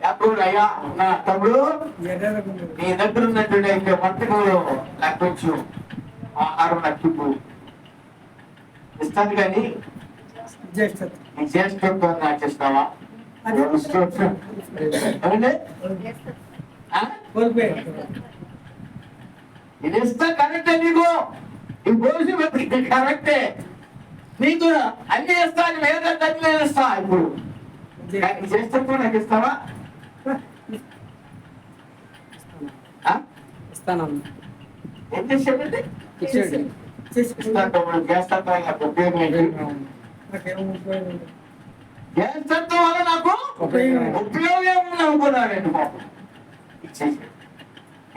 అప్పుడు అయ్యా నా తమ్ముడు నీ దగ్గర ఉన్నటువంటి వంటకంలో నాకు కొంచెం ఆహారం నచ్చిపు ఇస్తాను, కానీ నీ జ్యేష్ఠత్వం నాకు ఇస్తావా? ఇది ఇస్తా కరెక్టే, నీకు ఈ భోజనం కరెక్టే, నీకు అన్ని ఇస్తాను, వేరే నేను ఇస్తా. ఇప్పుడు నీ జ్యేష్ఠత్వం నాకు ఇస్తావా? ఇస్తాను. ఏం చేసాడండి? జ్యేష్ఠత్వం వల్ల నాకు ఉపయోగం ఉంది అనుకున్నాడండి బాబు.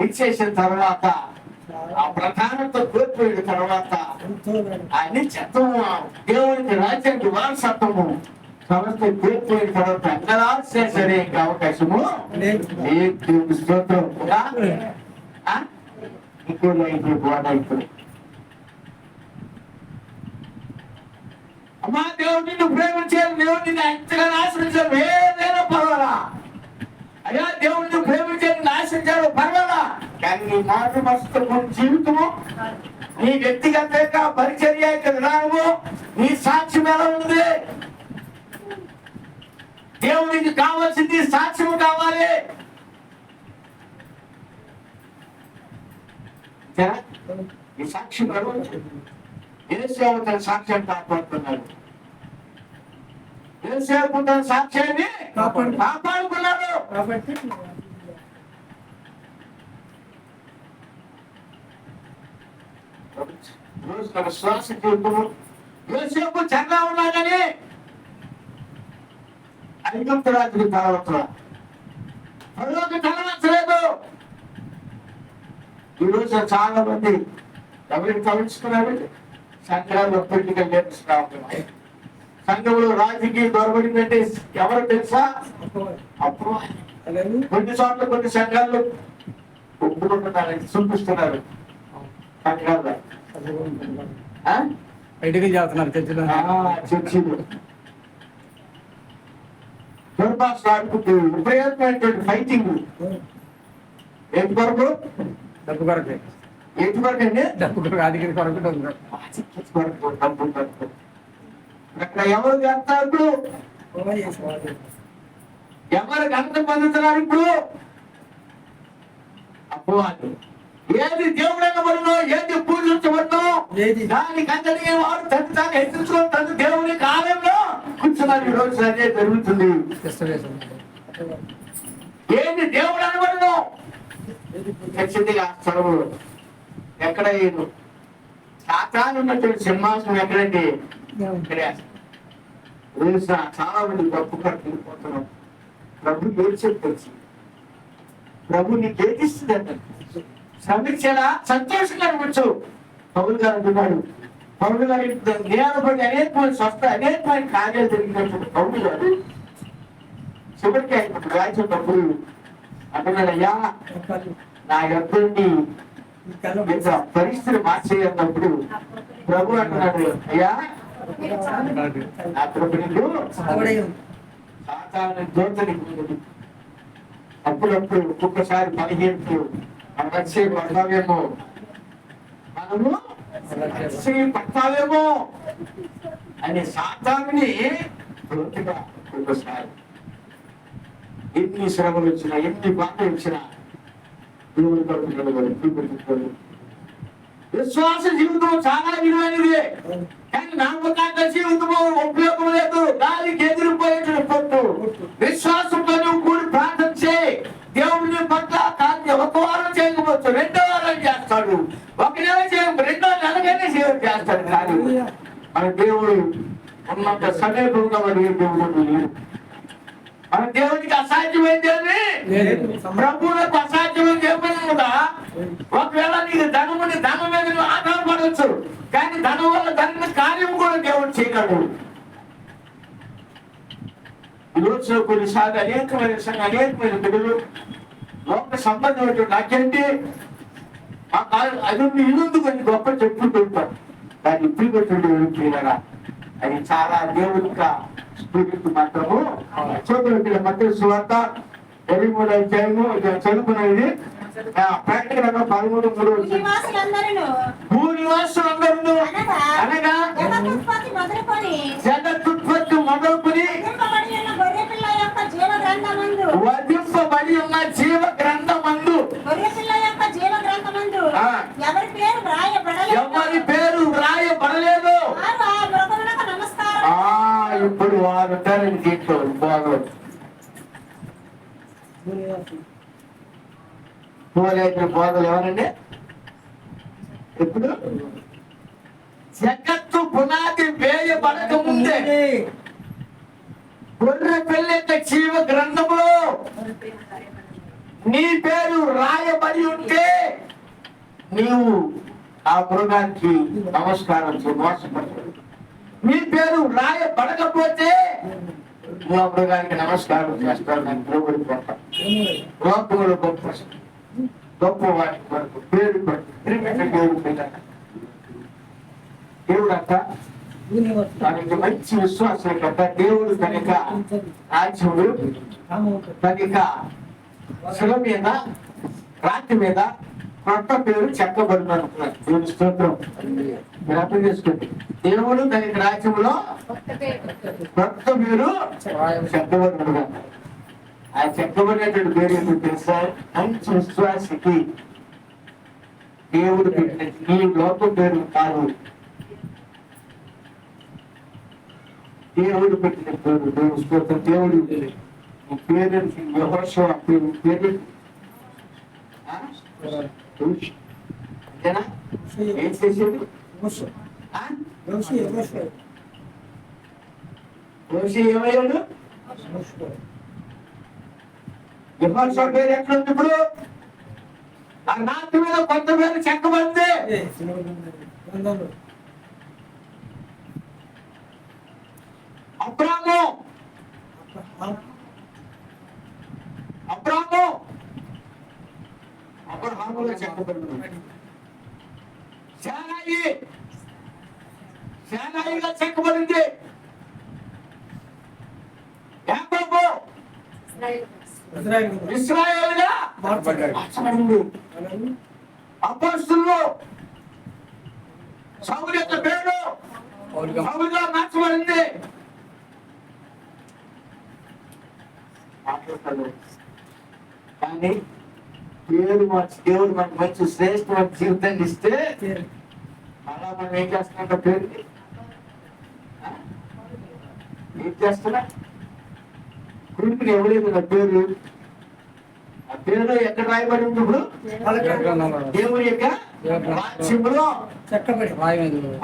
ఇచ్చేసిన తర్వాత ఆ ప్రధానంతో కోల్పోయిన తర్వాత అన్ని చట్టము దేవునికి రాజ్యానికి వారసత్వము సమస్త తీర్చిపోయిన తర్వాత అంగలాల్సిన సరే ఇంకా అవకాశము లేదు. స్తోత్రం కదా? ఇంకో లైఫ్ బోధ ఇప్పుడు అమ్మా దేవుడు నిన్ను ప్రేమించాలి, దేవుడు నిన్ను ఎంతగా ఆశ్రయించాలి, ఏదైనా పర్వాలా అయ్యా, దేవుడిని ప్రేమించాలి, ఆశ్రయించాలి పర్వాలా, కానీ నీ మాతృ మస్తు జీవితము, నీ వ్యక్తిగత పరిచర్య విధానము, నీ సాక్ష్యం ఎలా ఉంది? దేవునికి కావాల్సింది సాక్ష్యం కావాలి. ఈ సాక్ష్యం ఏసేపు తన సాక్ష్యాన్ని కాపాడుతున్నాడు. ఏసేపు తన సాక్ష్యాన్ని కాపాడుకున్నాడు. రోజు తన శ్వాస జీవితము ఏసేపు చంగా ఉన్నా కానీ ఐగుప్తు రాజుకి తలవచ్చరా, పరువుకి తలవచ్చలేదు. ఈరోజు చాలా మంది ఎవరికి తలుచుకున్నారు? సంఘాలు పొలిటికల్ లీడర్స్ రావుతున్నారు. సంఘంలో రాజకీయ దొరబడిందంటే ఎవరు తెలుసా? అప్పుడు కొన్ని చోట్ల కొన్ని సంఘాలు ఒప్పుకుంటున్నారని చూపిస్తున్నారు. సంఘాలు బయటికి చేస్తున్నారు చర్చిలు విపరీతమైనటువంటి ఫైటింగ్. ఏంటి కొరకు? డబ్బు కొరకు. ఏంటి కొరకు అండి? డబ్బు కొరకు, ఆదికి కొరకు, డబ్బు కొరకు. అక్కడ ఎవరు చేస్తారు ఇప్పుడు? ఎవరు గంట పొందుతున్నారు ఇప్పుడు? అపవాది. ఏది దేవుడైన వలన, ఏది పూజించబడను, దానికి అందరికీ వారు తను తాను హెచ్చించుకొని తను దేవుని కాలంలో కూర్చున్నారు. ఈ రోజు అదే జరుగుతుంది. ఏది దేవుడు అనబడను ఖచ్చితంగా స్థలములు ఎక్కడ సాతాను ఉన్నటువంటి సింహాసనం ఎక్కడండి? చాలా మంది గొప్ప వెళ్ళిపోతున్నాం. ప్రభు గెలిచేది తెలుసు. ప్రభు నీకు ఏదిస్తుంది అంటే శ్రమించేలా సంతోషంగా అనిపించు. పౌలు గారు అంటున్నాడు, పౌలు గారి నేలపడి అనేకమైన స్వస్థ అనేకమైన కార్యాలు జరిగినప్పుడు పౌలు గారు చివరికి ఆయన రాసేటప్పుడు అంటున్నాడు, అయ్యా నా యొక్కడిని పరిస్థితులు మార్చేయన్నప్పుడు ప్రభు అంటున్నాడు, అయ్యా నా కృపణికు సాతాను దోతని అప్పుడప్పుడు ఒక్కొక్కసారి 15 వచ్చి పడతావేమో, మనము పడతావేమో అనే సాతాన్ని ఒక్కొక్కసారి ఎన్ని శ్రమలు వచ్చినా, ఎన్ని బాధలు వచ్చినా విశ్వాస జీవితం చాలా విలువైనది. కానీ నమ్మకాంత జీవితము ఉపయోగం లేదు. దానికి ఎదిరిపోయేటువంటి పొట్టు. విశ్వాసంతో నువ్వు కూడి ప్రార్థన చేయి. దేవుడిని పట్ల ఒక వారం చేయకపోవచ్చు, 2వ వారం చేస్తాడు. ఒక నెల చేయకు, 2వ నెలకైనా సేవ చేస్తాడు. కానీ మన దేవుడు ఉన్నంత సమీపంగా మన దేవుడు మన దేవుడికి అసాధ్యమైంది ప్రభువులకు అసాధ్యమైంది ఏమైనా కూడా. ఒకవేళ నీకు ధనం మీద నువ్వు ఆధారపడవచ్చు, కానీ ధనం వల్ల ధనం కార్యం కూడా దేవుడు చేయగలడు. ఈరోజు కొన్నిసార్లు అనేకమైన బిడ్డలు లోక సంబంధం నాకేంటి అది ఇల్లు కొన్ని గొప్ప చెప్పుకుంటూ ఉంటారు. దాన్ని ఇప్పుడు పెట్టుకుంటూ అది చాలా దేవుడిక స్ఫూర్తి మాత్రము. చూడండి మత్తయి సువార్త 23వ అధ్యాయము చదువుకునేది ప్రాక్టికల్ 13:3 భూనివాసులందరూ అనగా జగత్తుత్పత్తి మొదలుకొని వధింపబడి ఉన్న జీవ గ్రంథమందు ఎవరి పేరు వ్రాయబడలేదు. ఇప్పుడు వారు ఉంటారని దీంట్లో బాగోదు. బోధలు ఎవరండి? ఇప్పుడు జగత్తు పునాది వేయబడక ముందే గొర్రె పిల్ల యొక్క జీవ గ్రంథంలో నీ పేరు రాయబడి ఉంటే నీవు ఆ మృగానికి నమస్కారం మోసపడతాడు. నీ పేరు రాయబడకపోతే అప్పుడు గారికి నమస్కారం చేస్తాను. నేను దేవుడి గొప్ప లోకములు గొప్ప గొప్ప వాటి వరకు పేరు దేవుడు పిల్లట దేవుడు అంట దానికి మంచి విశ్వాసం కనుక దేవుడు కనుక రాజ్యములు కనుక శిల మీద రాతి మీద కొత్త పేరు చెక్కబడును అనుకున్నారు. దేవుని స్తోత్రం. మీరు అర్థం చేసుకోండి. దేవుడు దానికి రాజ్యంలో కొత్త పేరు చెక్కబడును. ఆ చెక్కబడినటువంటి పేరు ఎందుకు తెలుసా? మంచి విశ్వాసికి దేవుడు పెట్టిన ఈ లోకం పేరు కాదు, దేవుడు పెట్టిన పేరు. దేవుని స్తోత్రం. దేవుడు పేరు యెహోషువ పేరు అంతేనా? ఏం చేసేది? యోషి ఏమయ్యాడు? యెహోషువ పేరు ఎట్లుంది ఇప్పుడు? ఆ రాత్రి మీద కొంత పేరు చెక్కబడింది. అబ్రాము అబ్రహాములో చెక్కబడింది. సేనాయిగా చెక్కబడింది. యాకోబు ఇశ్రాయేలుగా మార్చబడింది. అపోస్తలులు సౌలు యొక్క పేరు పౌలుగా మార్చబడింది. కానీ పేరు మార్చి దేవుడు మనకు మంచి శ్రేష్టమైన జీవితాన్ని ఇస్తే అలా మనం ఏం చేస్తున్నాం? పేరుకి ఏం చేస్తున్నా? కుటుంబం ఎవలేదు నా పేరు. ఆ పేరు ఎక్కడ రాయబడి ఉంది? ఇప్పుడు దేవుని యొక్క రాజ్యంలో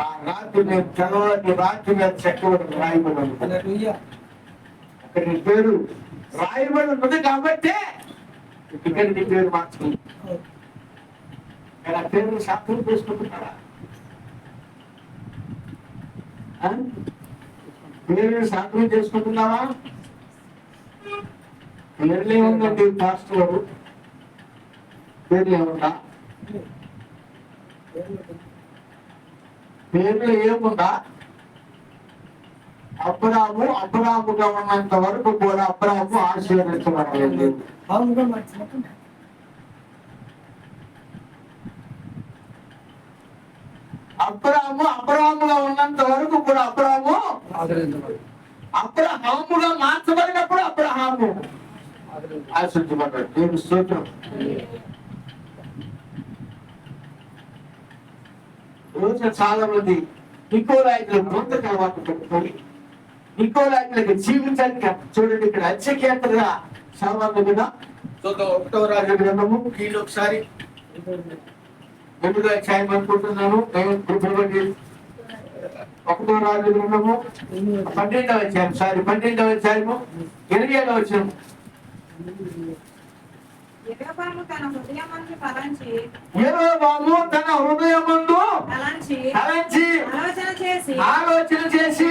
ఆ రాత్రి మీద చదవని రాత్రి మీద చెక్కబడి రాయబడి ఉంది. అక్కడ నీ పేరు రాయబడి ఉన్నది కాబట్టి ఇక్కడ నీ పేరు మార్చుకుంది. ఆ పేరు శాస్త్రం చేసుకుంటున్నారా? పేరు శాస్త్రం చేసుకుంటున్నావా? పేర్లు ఏముందండి పాస్టర్ గారు? పేర్లు ఏముందా? పేర్లు ఏముందా? అబ్రాముగా ఉన్నంత వరకు కూడా అబ్రాము ఆశీర్వదించబడలేదు. అబ్రాముగా ఉన్నంత వరకు కూడా అబ్రాము అబ్రహాముగా మార్చబడినప్పుడు అబ్రహాము ఆశీర్వదించబడ్డాడు. దేవుని స్తోత్రం. రోజు చాలా మంది నికోలాయితులు బృందకు అలవాటు పెట్టుకొని నికోలాయితులకు జీవితానికి చూడండి. ఇక్కడ అత్యకేతగా సామాన్లు కదా. 1వ రాజు గ్రంథము కీళ్ళు ఒకసారి 2వ అధ్యాయం అనుకుంటున్నాను. 1వ రాజు గ్రంథము 12వ అధ్యాయం 12వ అధ్యాయము 27వ వచనం. యెరొబాము తన హృదయమందు తలంచి ఆలోచన చేసి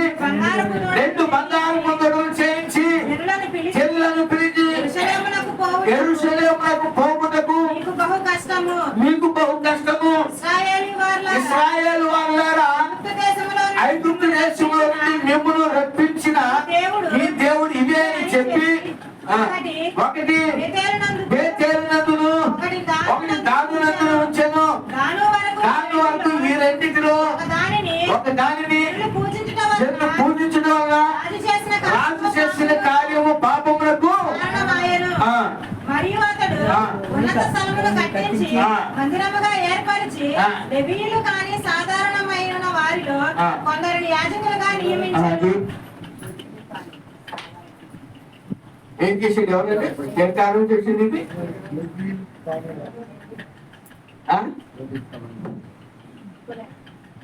2 బంగారు ముందడులు చేయించి చెల్లులను పిలిచి యెరూషలేమునకు పోవుటకు మీకు బహు కష్టము. ఇశ్రాయేలు వారులారా, ఐగుప్తు దేశంలో నుండి మిమ్మును రప్పించిన ఈ దేవుడు ఇదే అని చెప్పి ఒకటి బేతేలునందును ఒకటి దానునందును ఉంచెను. దాని వరకు ఈ రెండిటిలో ఒక దానిని జనులు పూజించడం వల్ల రాజు చేసిన కార్యము పాపములకు మరియు అతడు ఉన్నత స్థలమును కట్టించి మందిరముగా ఏర్పరిచి లేవీయులు కాని సాధారణమైన వారిలో కొందరిని యాజకులుగా నియమించాడు. ఏం చేసింది? ఎవరంటే ఏ కారణం చేసింది ఇది?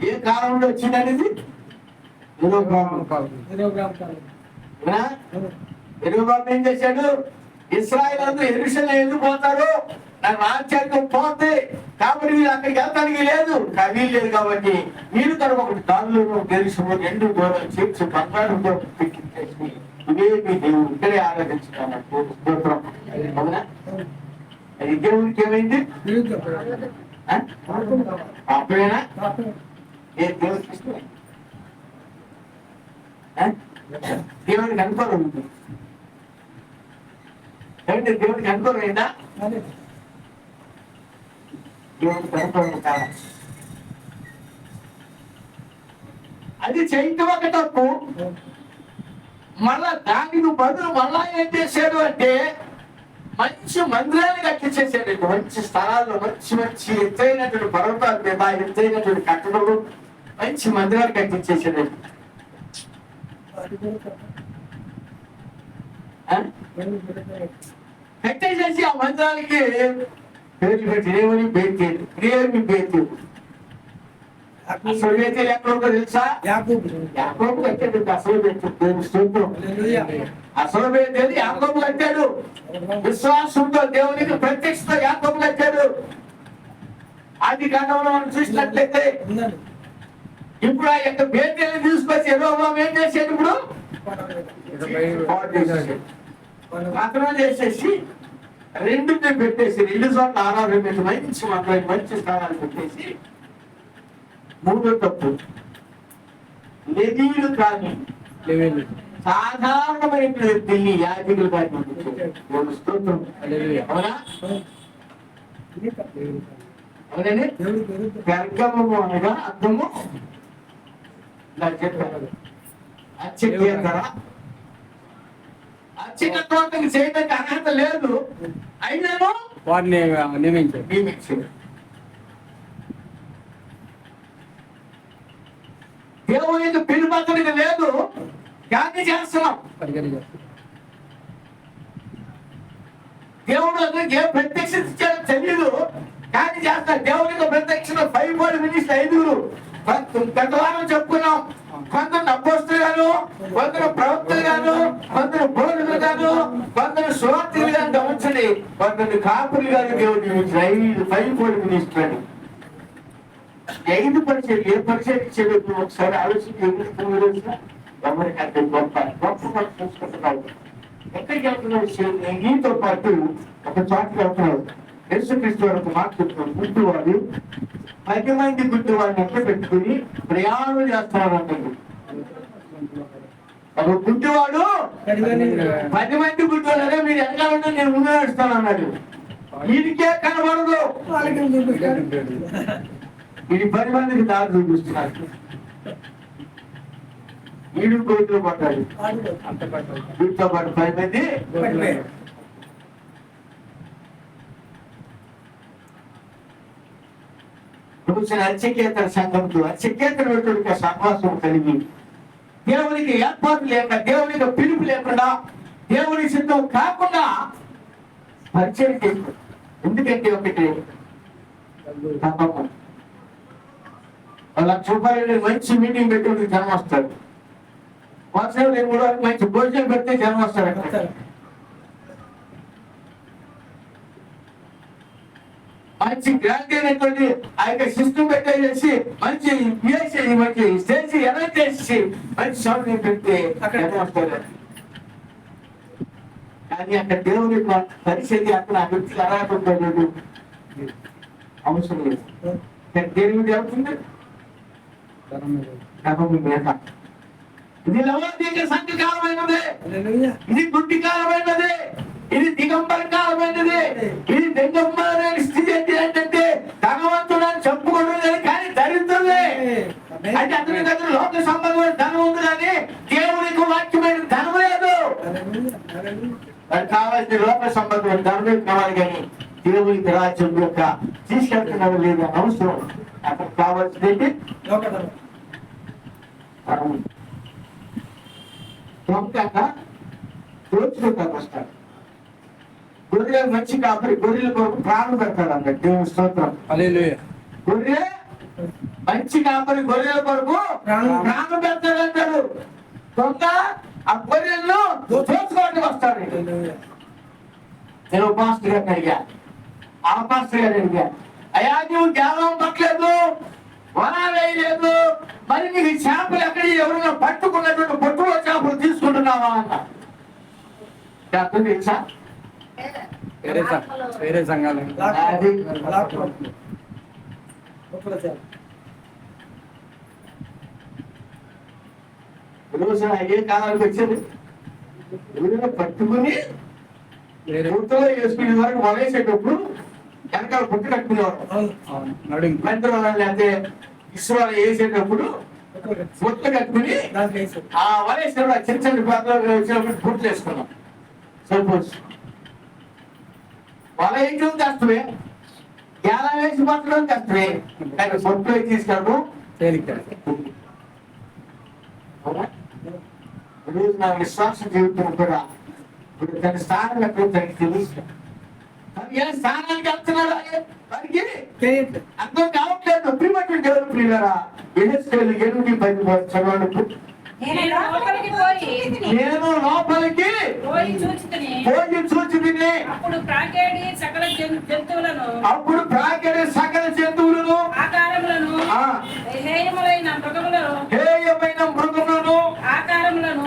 ఏ కారణంలో వచ్చిందని ఇది? యెరొబాము ఏం చేశాడు? ఇశ్రాయేలు యెరూషలేము ఎందుకు పోతారు? నాకు ఆశ్చర్యం పోతే కాబట్టి వీళ్ళు అక్కడికి వెళ్తానికి లేదు, వీలు లేదు. కాబట్టి వీళ్ళు కనుక ఒకటి దానిలో దేశంలో 2 గోడలు చేర్చి బంగారంతో పెట్టించేసి ఇదే మీ దేవుడు ఇక్కడే ఆరాధించుకున్నాను స్తోత్రం. అవునా? అది దేవుడికి ఏమైంది? పాపమేనా? ఏ దేవుడికి ఇష్టమే? దేవుడికి అనుకోవడం ఉంది ఏమంటే దేవుడికి అనుకోవమైందా? దేవుడికి అనుకోవడం కాదు. అది చేయటం ఒక తప్పు. మళ్ళా దానికి బదులు మళ్ళా ఏం చేశాడు అంటే మంచి మందిరాన్ని కట్టించేసాడు. మంచి స్థలాల్లో మంచి మంచి ఎత్తైనటువంటి పర్వతాల మీద ఎత్తైనటువంటి కట్టడలు మంచి మందిరాలు కట్టించేసాడు. కట్టేసేసి ఆ మందిరానికి పేర్లు పెట్టి ఏమని బేతేలు, ఏమి బేతేలు. అసలు బేతేలు ఎక్కడ ఉందో తెలుసా? యాకోబు కట్టాడు. అసలు బేతేలు స్తోత్రం. అసలు బేతేలు యాకోబు కట్టాడు. విశ్వాసంతో దేవునికి ప్రత్యక్షత యాకోబు కట్టాడు. ఆది కాండంలో మనం చూసినట్లయితే ఇప్పుడు ఆ యొక్క బేతేలు తీసుకొచ్చి యెహోవా ఏం చేశాడు? ఇప్పుడు మాత్రం చేసేసి రెండుని పెట్టేసి 2 చోట్ల ఆరాధన పెట్టి మంచి మంత్రాలు మంచి స్థానాలు పెట్టేసి మూడో తప్పు లేవీయులు కానీ సాధారణమైన వ్యక్తుల్ని యాజకులు కానీ స్తోత్రం. అవునా? అవునండి. గర్గము అనగా అర్థము ఇలా చెప్పారు. అత్యకేతర అత్యకత్వానికి చేయడానికి అర్హత లేదు, అయినాను వారిని నియమించారు. దేవుని యొక్క పిలుపతనికి లేదు కానీ చేస్తున్నాం. దేవుడు అతనికి ఏ ప్రత్యక్షత ఇచ్చాడో తెలియదు కానీ చేస్తారు. దేవుని యొక్క ప్రత్యక్షత 5 మినిట్స్ 5 గత వారం చెప్పుకున్నాం. కొందరు అపోస్తలులు గాను, కొందరు ప్రవక్తలు గాను, కొందరు బోధకులు గాను, కొందరు సువార్తికులు గాను గమనించండి. కొందరు కాపులు గాను దేవుడు నియమించాడు. 5 మినిట్స్ అని 5 పరిచయం. ఏ పరిచయం ఇచ్చేది ఒకసారి ఆలోచించి ఎవరికి అంటే గొప్ప గొప్ప చూసుకుంటున్నావు. ఎక్కడికి వెళ్తున్నావు? నీతో పాటు ఒక చోటుకి వెళ్తున్నావు. యేసుక్రీస్తు వరకు మాట్లాడుతున్నాడు. గుడ్డివాడు 10 మంది గుడ్డివాడిని అంతా పెట్టుకుని ప్రయాణం చేస్తున్నాడు అంటాడు. ఒక గుడ్డివాడు 10 మంది గుడ్డివాడు అదే మీరు వెనకాలంటే నేను ముందు నడుస్తాను అన్నాడు. వీడికే కనబడదు. ఇది 10 మందికి దారి చూపిస్తున్నాడు. వీడు గోతులు పడ్డాడు. వీటితో పాటు 10 మంది చూసిన అర్చకేతర సంఘంతో అర్చకేతర సహవాసం కలిగి దేవునికి ఏర్పాటు లేక దేవునికి పిలుపు లేకుండా దేవుని సిద్ధం కాకుండా పరిచయం చేస్తారు. ఎందుకంటే ఒకటి ₹1,00,000 మంచి మీటింగ్ పెట్టి జనం వస్తారు. వర్షం 3 రోజులు మంచి భోజనం పెడితే జనం వస్తారు. మంచి గ్రాండ్ అయినటువంటి ఆ యొక్క సిస్టమ్ పెట్టేసి మంచి మంచి స్టేజ్ అరేంజ్ చేసి మంచి సౌండ్ పెడితే వస్తారు. కానీ అక్కడ దేవుని పరిస్థితి అక్కడ ఆ వ్యక్తికి అర్హత లేదు, అవసరం లేదు. దేవుడి అవుతుంది ఇది లవోదిక సంఘ కాలమైనదే, ఇది గుడ్డి కాలమైనదే, ఇది దిగంబర కాలమైనది. ఇది దిగంబర స్థితి ఏంటంటే ధనవంతుడని చెప్పుకోవడం కానీ దరిద్రులే. అంటే అతని దగ్గర లోక సంబంధమైన ధనం ఉంది కానీ దేవునికి వాక్యమైన ధనం లేదు. కావాల్సిన లోక సంబంధమైన ధనమే కావాలి కానీ దేవునికి రాజ్యం యొక్క తీసుకెళ్తున్నారు లేదు అవసరం. అతనికి కావాల్సింది దోచుకుంటారు వస్తారు. గొర్రెలు మంచి కాపరి గొర్రెల కొరకు ప్రాణం పెడతాడు అన్నట్టు. దేవుని స్తోత్రం. గొర్రె మంచి కాపరి గొర్రెల కొరకు ప్రాణం పెడతాడు అంటాడు. దొంగ ఆ గొర్రెలను దోచుకోవడానికి వస్తాడు. నేను పాస్టర్ గారిని అడిగా, ఆ పాస్టర్ గారిని అడిగా, అయ్యా నువ్వు జ్ఞానం పట్టలేదు, వన వేయలేదు, మరి నీకు చేపలు ఎక్కడ ఎవరైనా పట్టుకున్నటువంటి పొట్టులో చేపలు తీసుకుంటున్నావా అన్న. అర్థం తెలుసా? వేరే సంఘాలు అది రోజు ఏ కాలానికి వచ్చేది ఎవరైనా పట్టుకుని గుర్తులో వేసుకునే వరకు వలేసేటప్పుడు వెనకాల పుట్టు కట్టుకునేవారు. మంత్రం లేకపోతే ఇసురాలు వేసేటప్పుడు పుట్లు కట్టుకుని ఆ వలేసేటప్పుడు చిన్న చిన్న పాత్రలు వచ్చినప్పుడు పుట్లు వేసుకున్నాం. సపోజ్ వల వేయడం కష్టమే, ఎలా వేసి పట్టడం కష్టమే, కానీ పొట్లు వేసి తీసుకెళ్ళడం ఈరోజు నా విశ్వాస జీవితం కూడా ఇప్పుడు తన స్థానం ఎక్కడో తనకి తెలుసు. ఏ స్థానానికి వెళ్తున్నారా వారికి అర్థం కావట్లేదు. ప్రియమైన దేవుడు ప్రియులారా, ఎహెజ్కేలు 8:10 చదవండి. నేను లోపలికి పోయి చూచితిని. అప్పుడు ప్రాకేడి సకల జంతువులను ఆకారములను హేయమైన మృగములను ఆకారములను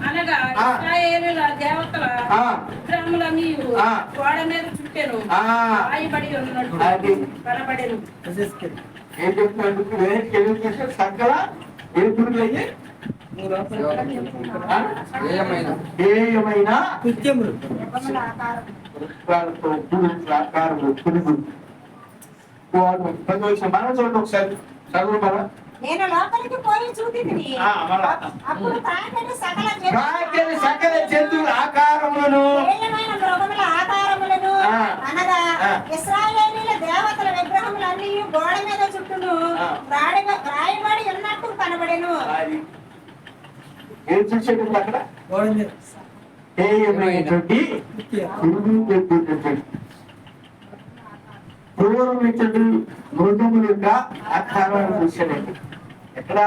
అనగా ఇశ్రాయేలుల దేవతల విగ్రహములన్నీ గోడ మీద చుట్టెను రాయబడి ఉన్నట్టు కనబడెను. ఏం చెప్తున్నాడు? సకల ఏమైనా మనం చూడండి ఒకసారి చదువు మన. నేను లోపలికి పోయి చూతిని. అప్పుడు సకల జంతువుల ఆకారములను మృగముల ఆకారములను అనగా ఇశ్రాయేలీయుల దేవతల విగ్రహములన్నీ గోడ మీద చుట్టూను రాయబడి ఉన్నట్టు కనబడెను. ఏం చూసేది అక్కడ? పూర్వమితుడు మృగముల యొక్క ఆకారాన్ని చూశాడండి. ఎక్కడ?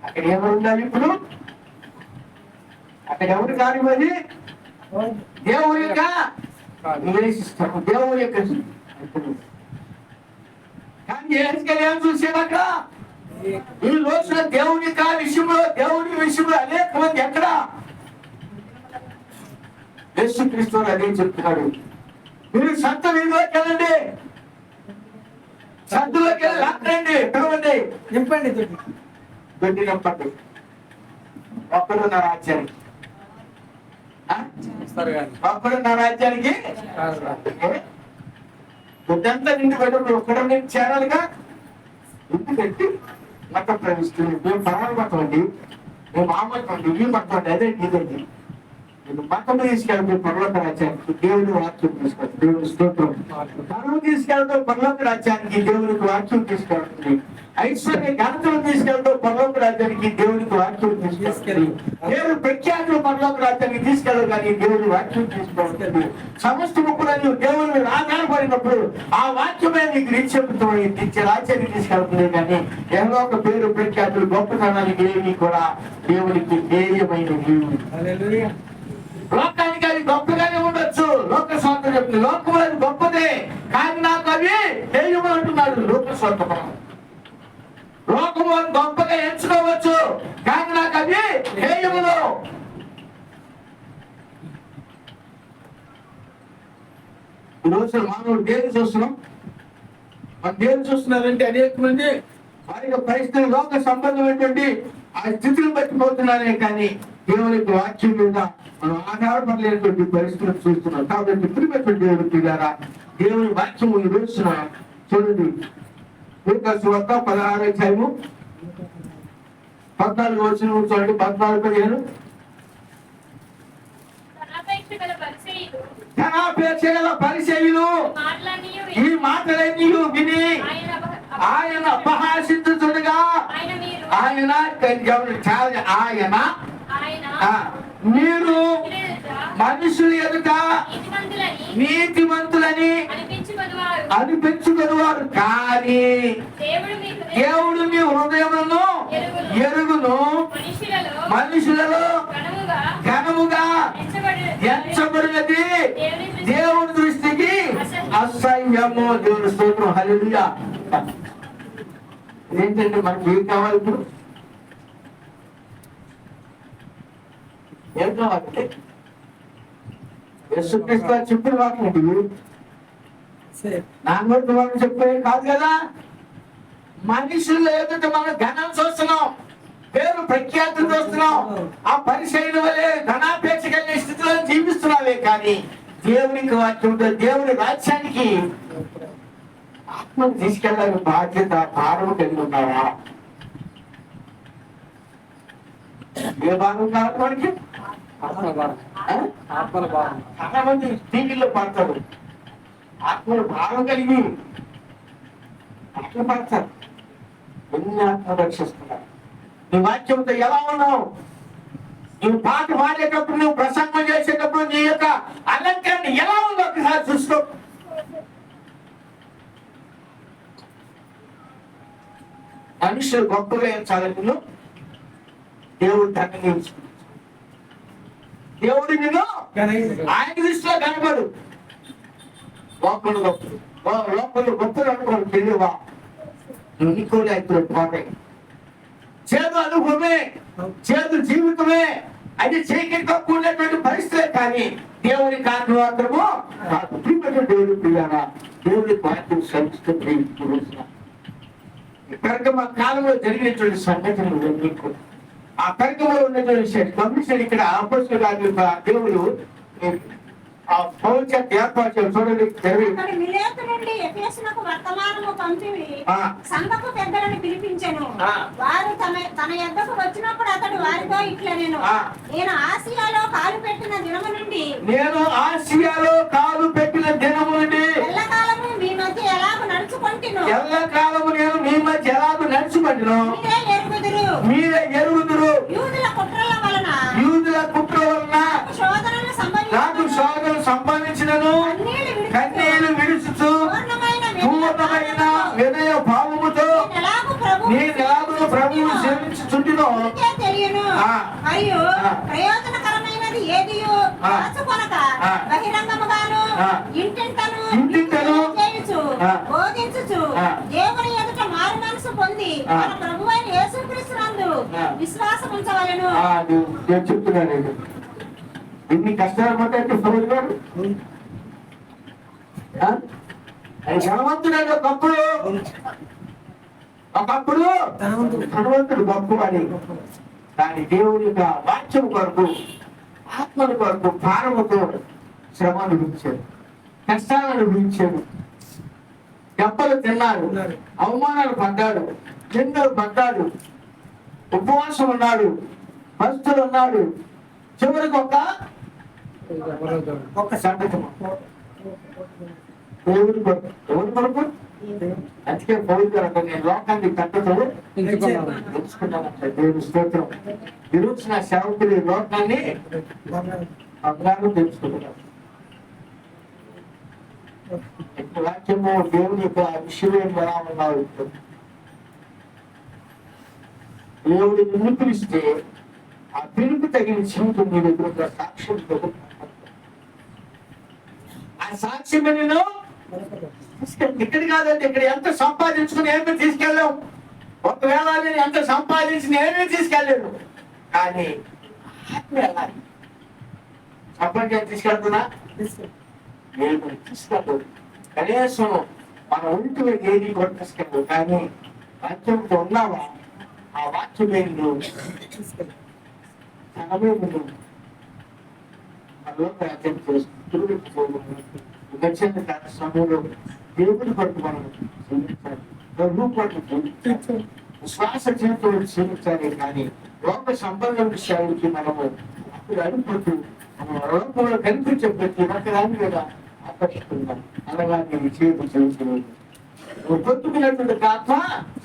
అక్కడ ఎవరు ఉండాలి ఇప్పుడు? అక్కడ ఎవరు కానివ్వది? దేవుని యొక్క నివేశిస్తాము, దేవుని యొక్క. కానీ ఏం చూసాడు అక్కడ? ఈ రోజున దేవుని విషయంలో అనేక మంది ఎక్కడ యేసుక్రీస్తు అదే చెప్తున్నాడు. మీరు సంత వీధిలోకి వెళ్ళండి, సంతలోకి వెళ్ళి లాక్కండి, పిలవండి, నింపండి, దొడ్డి నింపండి. ఒక్కడు నా రాజ్యానికి, ఒక్కడు నా రాజ్యానికి దొడ్డంతా నిండి పెట్టడం ఒక్కడం నేను చేరాలిగా. ఎందుకంటే మతం ప్రవేశిస్తుంది. మేము పరాలు మతం అండి, మేము ఆ మతం అండి, ఈ మతం అండి, అదే ఇదండి. నేను మతం తీసుకెళ్తే పర్లోక రాజ్యానికి దేవుని వాక్యం తీసుకెళ్తాను. దేవుని స్తోత్రం. పరువు తీసుకెళ్తే పర్లోక రాజ్యానికి దేవునికి వాక్యం తీసుకెళ్తుంది. ఐశ్వర్య ఘనతలు తీసుకెళ్తే పర్లోక రాజ్యానికి దేవునికి వాక్యం తీసుకెళ్తుంది. దేవుని ప్రఖ్యాతులు పర్లోక రాజ్యానికి తీసుకెళ్ళదు, కానీ దేవుని వాక్యం తీసుకెళ్తుంది. సమస్తము కూడా నువ్వు దేవుని మీద ఆధారపడినప్పుడు ఆ వాక్యమే నీకు నిత్యమని నిత్య రాజ్యానికి తీసుకెళ్తుంది. కానీ ఎవరో ఒక పేరు ప్రఖ్యాతులు గొప్పతనానికి ఏమి కూడా దేవునికి ధైర్యమైనవి. లోకానికి అది గొప్పగానే ఉండొచ్చు. లోక స్వార్థం చెప్తుంది, లోకం అది గొప్పదే, కానీ నాకు అవి ధైర్యం అంటున్నాడు. లోక స్వార్థం లోకము గొప్పగా ఎంచుకోవచ్చు, కానీ నాకు అవి ధైర్యములు. ఈ రోజు మానవుడు దేని చూస్తున్నాం? మన దేని చూస్తున్నారంటే అనేక మంది వారి యొక్క పరిస్థితులు లోక సంబంధమైనటువంటి ఆ స్థితిని బట్టిపోతున్నారే, కానీ దేవునికి వాక్యం మీద మనం ఆధారపడలేనటువంటి పరిస్థితులు చూస్తున్నాం. కాబట్టి ప్రియమైన దేవుడు పిల్లారా, దేవుని వాక్యము ఈ రోజున చూడండి. లూకాసు వార్త 16వ అధ్యాయము 14వ వచనం చూడండి. 14-15 ధనాపేక్ష గల పరిసయ్యులు ఈ మాటలన్నీ విని ఆయన అపహాసించుచుండగా మీరు మనుషులు ఎదుట నీతిమంతులని అనిపించుకునేవారు, కానీ దేవుడు మీ హృదయములను ఎరుగును. మనుషులలో ఘనముగా ఎంచబడినది దేవుని దృష్టికి అసహ్యము. దేవుని స్తోత్రం. హల్లెలూయా. ఏంటంటే మనకి ఏం కావాలి ఇప్పుడు? ఏం కావాలి? యేసుక్రీస్తు చెప్పిన వాటిని నాన్నోటి వాళ్ళు చెప్పేది కాదు కదా. మనుషులు ఎదుట మనం ఘనం చూస్తున్నాం, పేరు ప్రఖ్యాతులు చూస్తున్నాం. ఆ పరిశైన వలె ధనాపేక్ష కలిగిన స్థితిలో జీవిస్తున్నావే కానీ దేవునికి వాక్యంతో దేవుని రాజ్యానికి ఆత్మను తీసుకెళ్ళాలి బాధ్యత భారం కలిగి ఉన్నావా? ఏ భారం కాదు మనకి? చాలా మంది టీవీలో పడతారు, ఆత్మలు భారం కలిగి ఆత్మ పడతారు. ఎన్ని ఆత్మ రక్షిస్తున్నారు? నీ వాక్యంతో ఎలా ఉన్నావు? నువ్వు పాట పాడేటప్పుడు, నువ్వు ప్రసంగం చేసేటప్పుడు నీ యొక్క అలంకరణ ఎలా ఉందో ఒకసారి చూసుకో. మనుషులు గొప్పగా ఎంచాలను దేవుడు ధన్యంగా ఎంచుకుంటాడు. దేవుడు నేను ఆయన దృష్టిలో కనబడు. లోపల గొప్పలు అనుకోడు తెలియవా? ఇంకోటి అయితే పోతాయి. చేదు అనుభవమే, చేదు జీవితమే, అది చీకటితో కూడినటువంటి పరిస్థితే కానీ దేవుని కారణం మాత్రము దేవుడి ప్రియారా, దేవుడి వాక్యం సంస్కృతి కార్యక్రమ కాలంలో జరిగినటువంటి సంఘటనలు మీకు ఆ కార్యక్రమంలో ఉన్నటువంటి కమిషన్ ఇక్కడ అపోస్తలుల గారి దేవుడు ఆ పౌలు చేత ఏర్పాటు చేయాలి. చూడండి మిలేతు నుండి ఎఫెసునకు వర్తమానము పంపి సంఘపు పెద్దలను పిలిపించెను. వారు తన యొద్దకు వచ్చినప్పుడు అతడు వారితో ఇట్లనెను, నేను ఆసియాలో కాలు పెట్టిన దినము నుండి ఎల్లకాలము మీ మధ్య ఎలాగ నడుచుకొంటినో నేను మీ మధ్య ఎలాగ నడుచుకొంటినో మీరే ఎరుగుదురు. యూదుల కుట్ర వలన నాకు శోధనలు సంబంధించినను కన్నీళ్లు విడుచుచు పూర్ణమైన వినయ భావముతో నేను ఎలాగో ప్రభువు సేవించుచుంటినో మరియు ప్రయోజనకరమైనది ఏదియో దాచుకొనక బహిరంగముగాను ఇంటింటను బోధించుచు దేవుని ఎదుట మారు మనసు పొంది మన ప్రభువైన యేసుక్రీస్తునందు విశ్వాసం ఉంచవలెను. నేను చెప్తున్నాను, ఎన్ని కష్టాలు పడ్డాయంటే పౌలు గారు. ఆయన ధనవంతుడు ఒకప్పుడు ధనవంతుడు గొప్పవాడి. కానీ దేవుని యొక్క వాక్యం కొరకు, ఆత్మల కొరకు భారముతో శ్రమ అనుభవించాడు, కష్టాలు అనుభవించాడు, దెబ్బలు తిన్నాడు, అవమానాలు పడ్డాడు, నిందలు పడ్డాడు, ఉపవాసం ఉన్నాడు, పస్తులు ఉన్నాడు. చివరికి ఒక సంఘటన దేవుడి కొరకు. అందుకే పౌలు గారు అంటే నేను లోకాన్ని కట్టతో తెలుసుకున్నానంట. దేవుని స్తోత్రం. ఈరోజు నా సేవకులు ఈ లోకాన్ని బంగారం తెలుసుకున్నాను. వాక్యము దేవుని యొక్క విషయం ఎలా ఉన్నావు? దేవుడు నిన్ను పిలిస్తే ఆ పిలుపు తగిన జీవితం మీ దగ్గర సాక్ష్యంతో ఆ సాక్ష్యం నేను ఇక్కడ కాదండి. ఇక్కడ ఎంత సంపాదించుకుని ఏమీ తీసుకెళ్ళాం. ఒకవేళ నేను ఎంత సంపాదించి ఏమీ తీసుకెళ్ళాను. కానీ ఆత్మ వెళ్ళాలి. సంపాదించి తీసుకెళ్తున్నా నేను తీసుకెళ్ళదు. కనీసం మన ఒంటి ఏది కూడా తీసుకెళ్ళదు. కానీ వాక్యంతో ఉన్నావా? ఆ వాక్యం ఏంటో సమయంలో దేవుడి కొరకు మనం శ్వాస జీవితంలో క్షమించాలి. కానీ లోక సంబంధం విషయానికి మనము అప్పుడు అడుగుతూ మన లోకంలో కనిపించే ప్రతి ఒక్కదాన్ని కూడా ఆకర్షిస్తున్నాం. అనగా నేను చేతి చేయించలేదు. నువ్వు పొత్తుకున్నటువంటి ఆత్మ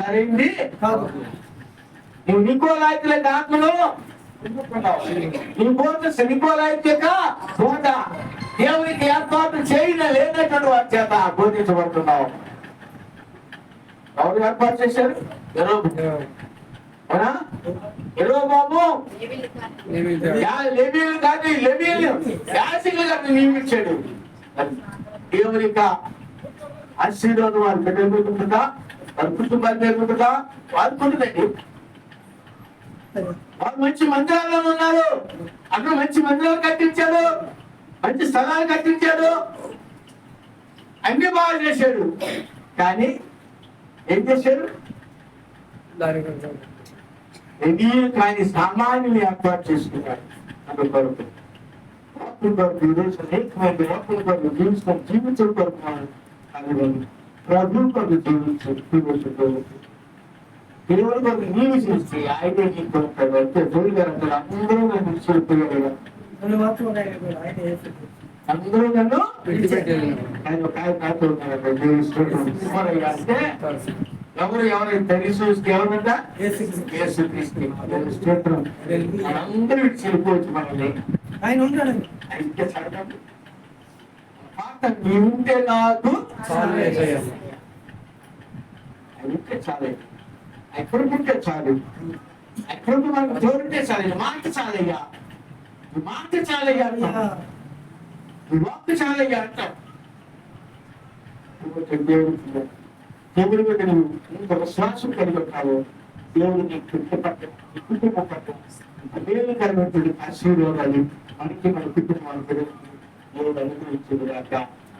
సరైంది కాదు. నువ్వు నికోలాయితులకు ఆత్మను నీ బోధ నికోలాయిత్యక బోధ దేవునికి ఏర్పాటు చేయడం లేనటువంటి వారి చేత బోధించబడుతున్నావు. ఎవరు ఏర్పాటు చేశారు? బాబు లెవీలు కానీ యాజకులుగా నియమించాడు. దేవుని యొక్క ఆశీర్వాదం వారి బిడ్డలు పెరుగుతుందా, వారి కుటుంబాలు పెరుగుతుందా? వారికి ఉంటుందండి. వాళ్ళు మంచి మందిరాల్లో ఉన్నారు, అక్కడ మంచి మందిరాలు కట్టించాడు, మంచి స్థలాలు కట్టించాడు, అన్ని బాగా చేశాడు. కానీ ఏం చేశాడు? కానీ సామాన్యుని ఏర్పాటు చేసుకున్నాడు. అది కొరకు ఈరోజు అనేకమంది వాక్కుల కొరకు జీవితం జీవితం కొరకు అది ప్రభు కొరకు జీవించారు. దేవుడి కొరకు నీవు చేస్తే ఆయనే నీకు ఉంటాడు. అంటే తొలి గారు అంటారు, అందరూ నన్ను విడిచిపెట్టారు, అందరూ నన్ను ఆయన ఒక ఆయన నాతో ఉన్నాడు. అంటే ఎవరైతే తెలిసి ఎవరంట స్తోత్రం. అందరూ విడిచి వెళ్ళిపోవచ్చు మనల్ని. అయితే చదవండి, పాట నీ ఉంటే నాకు అయితే చాలు, ఎక్కడికుంటే చాలు, ఎక్కడికి మనకు తోడుంటే చాలు, మాట చాలయ్యా, మాట చాలయ్యా అంటాం, వాక్ చాలయ్యా అంటాం. దేవుడి మీద నువ్వు ఇంత విశ్వాసం కలిగి ఉంటావు. దేవుడు నీ కుటుంబ పట్ల మేలుకరమైనటువంటి ఆశీర్వాదాలు మనకి మన కుటుంబానికి దేవుడు అనుగ్రహించేది కాక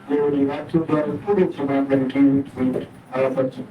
దేవుడి వాక్యం ద్వారా కూడా అందరినీ జీవించి బలపరచు.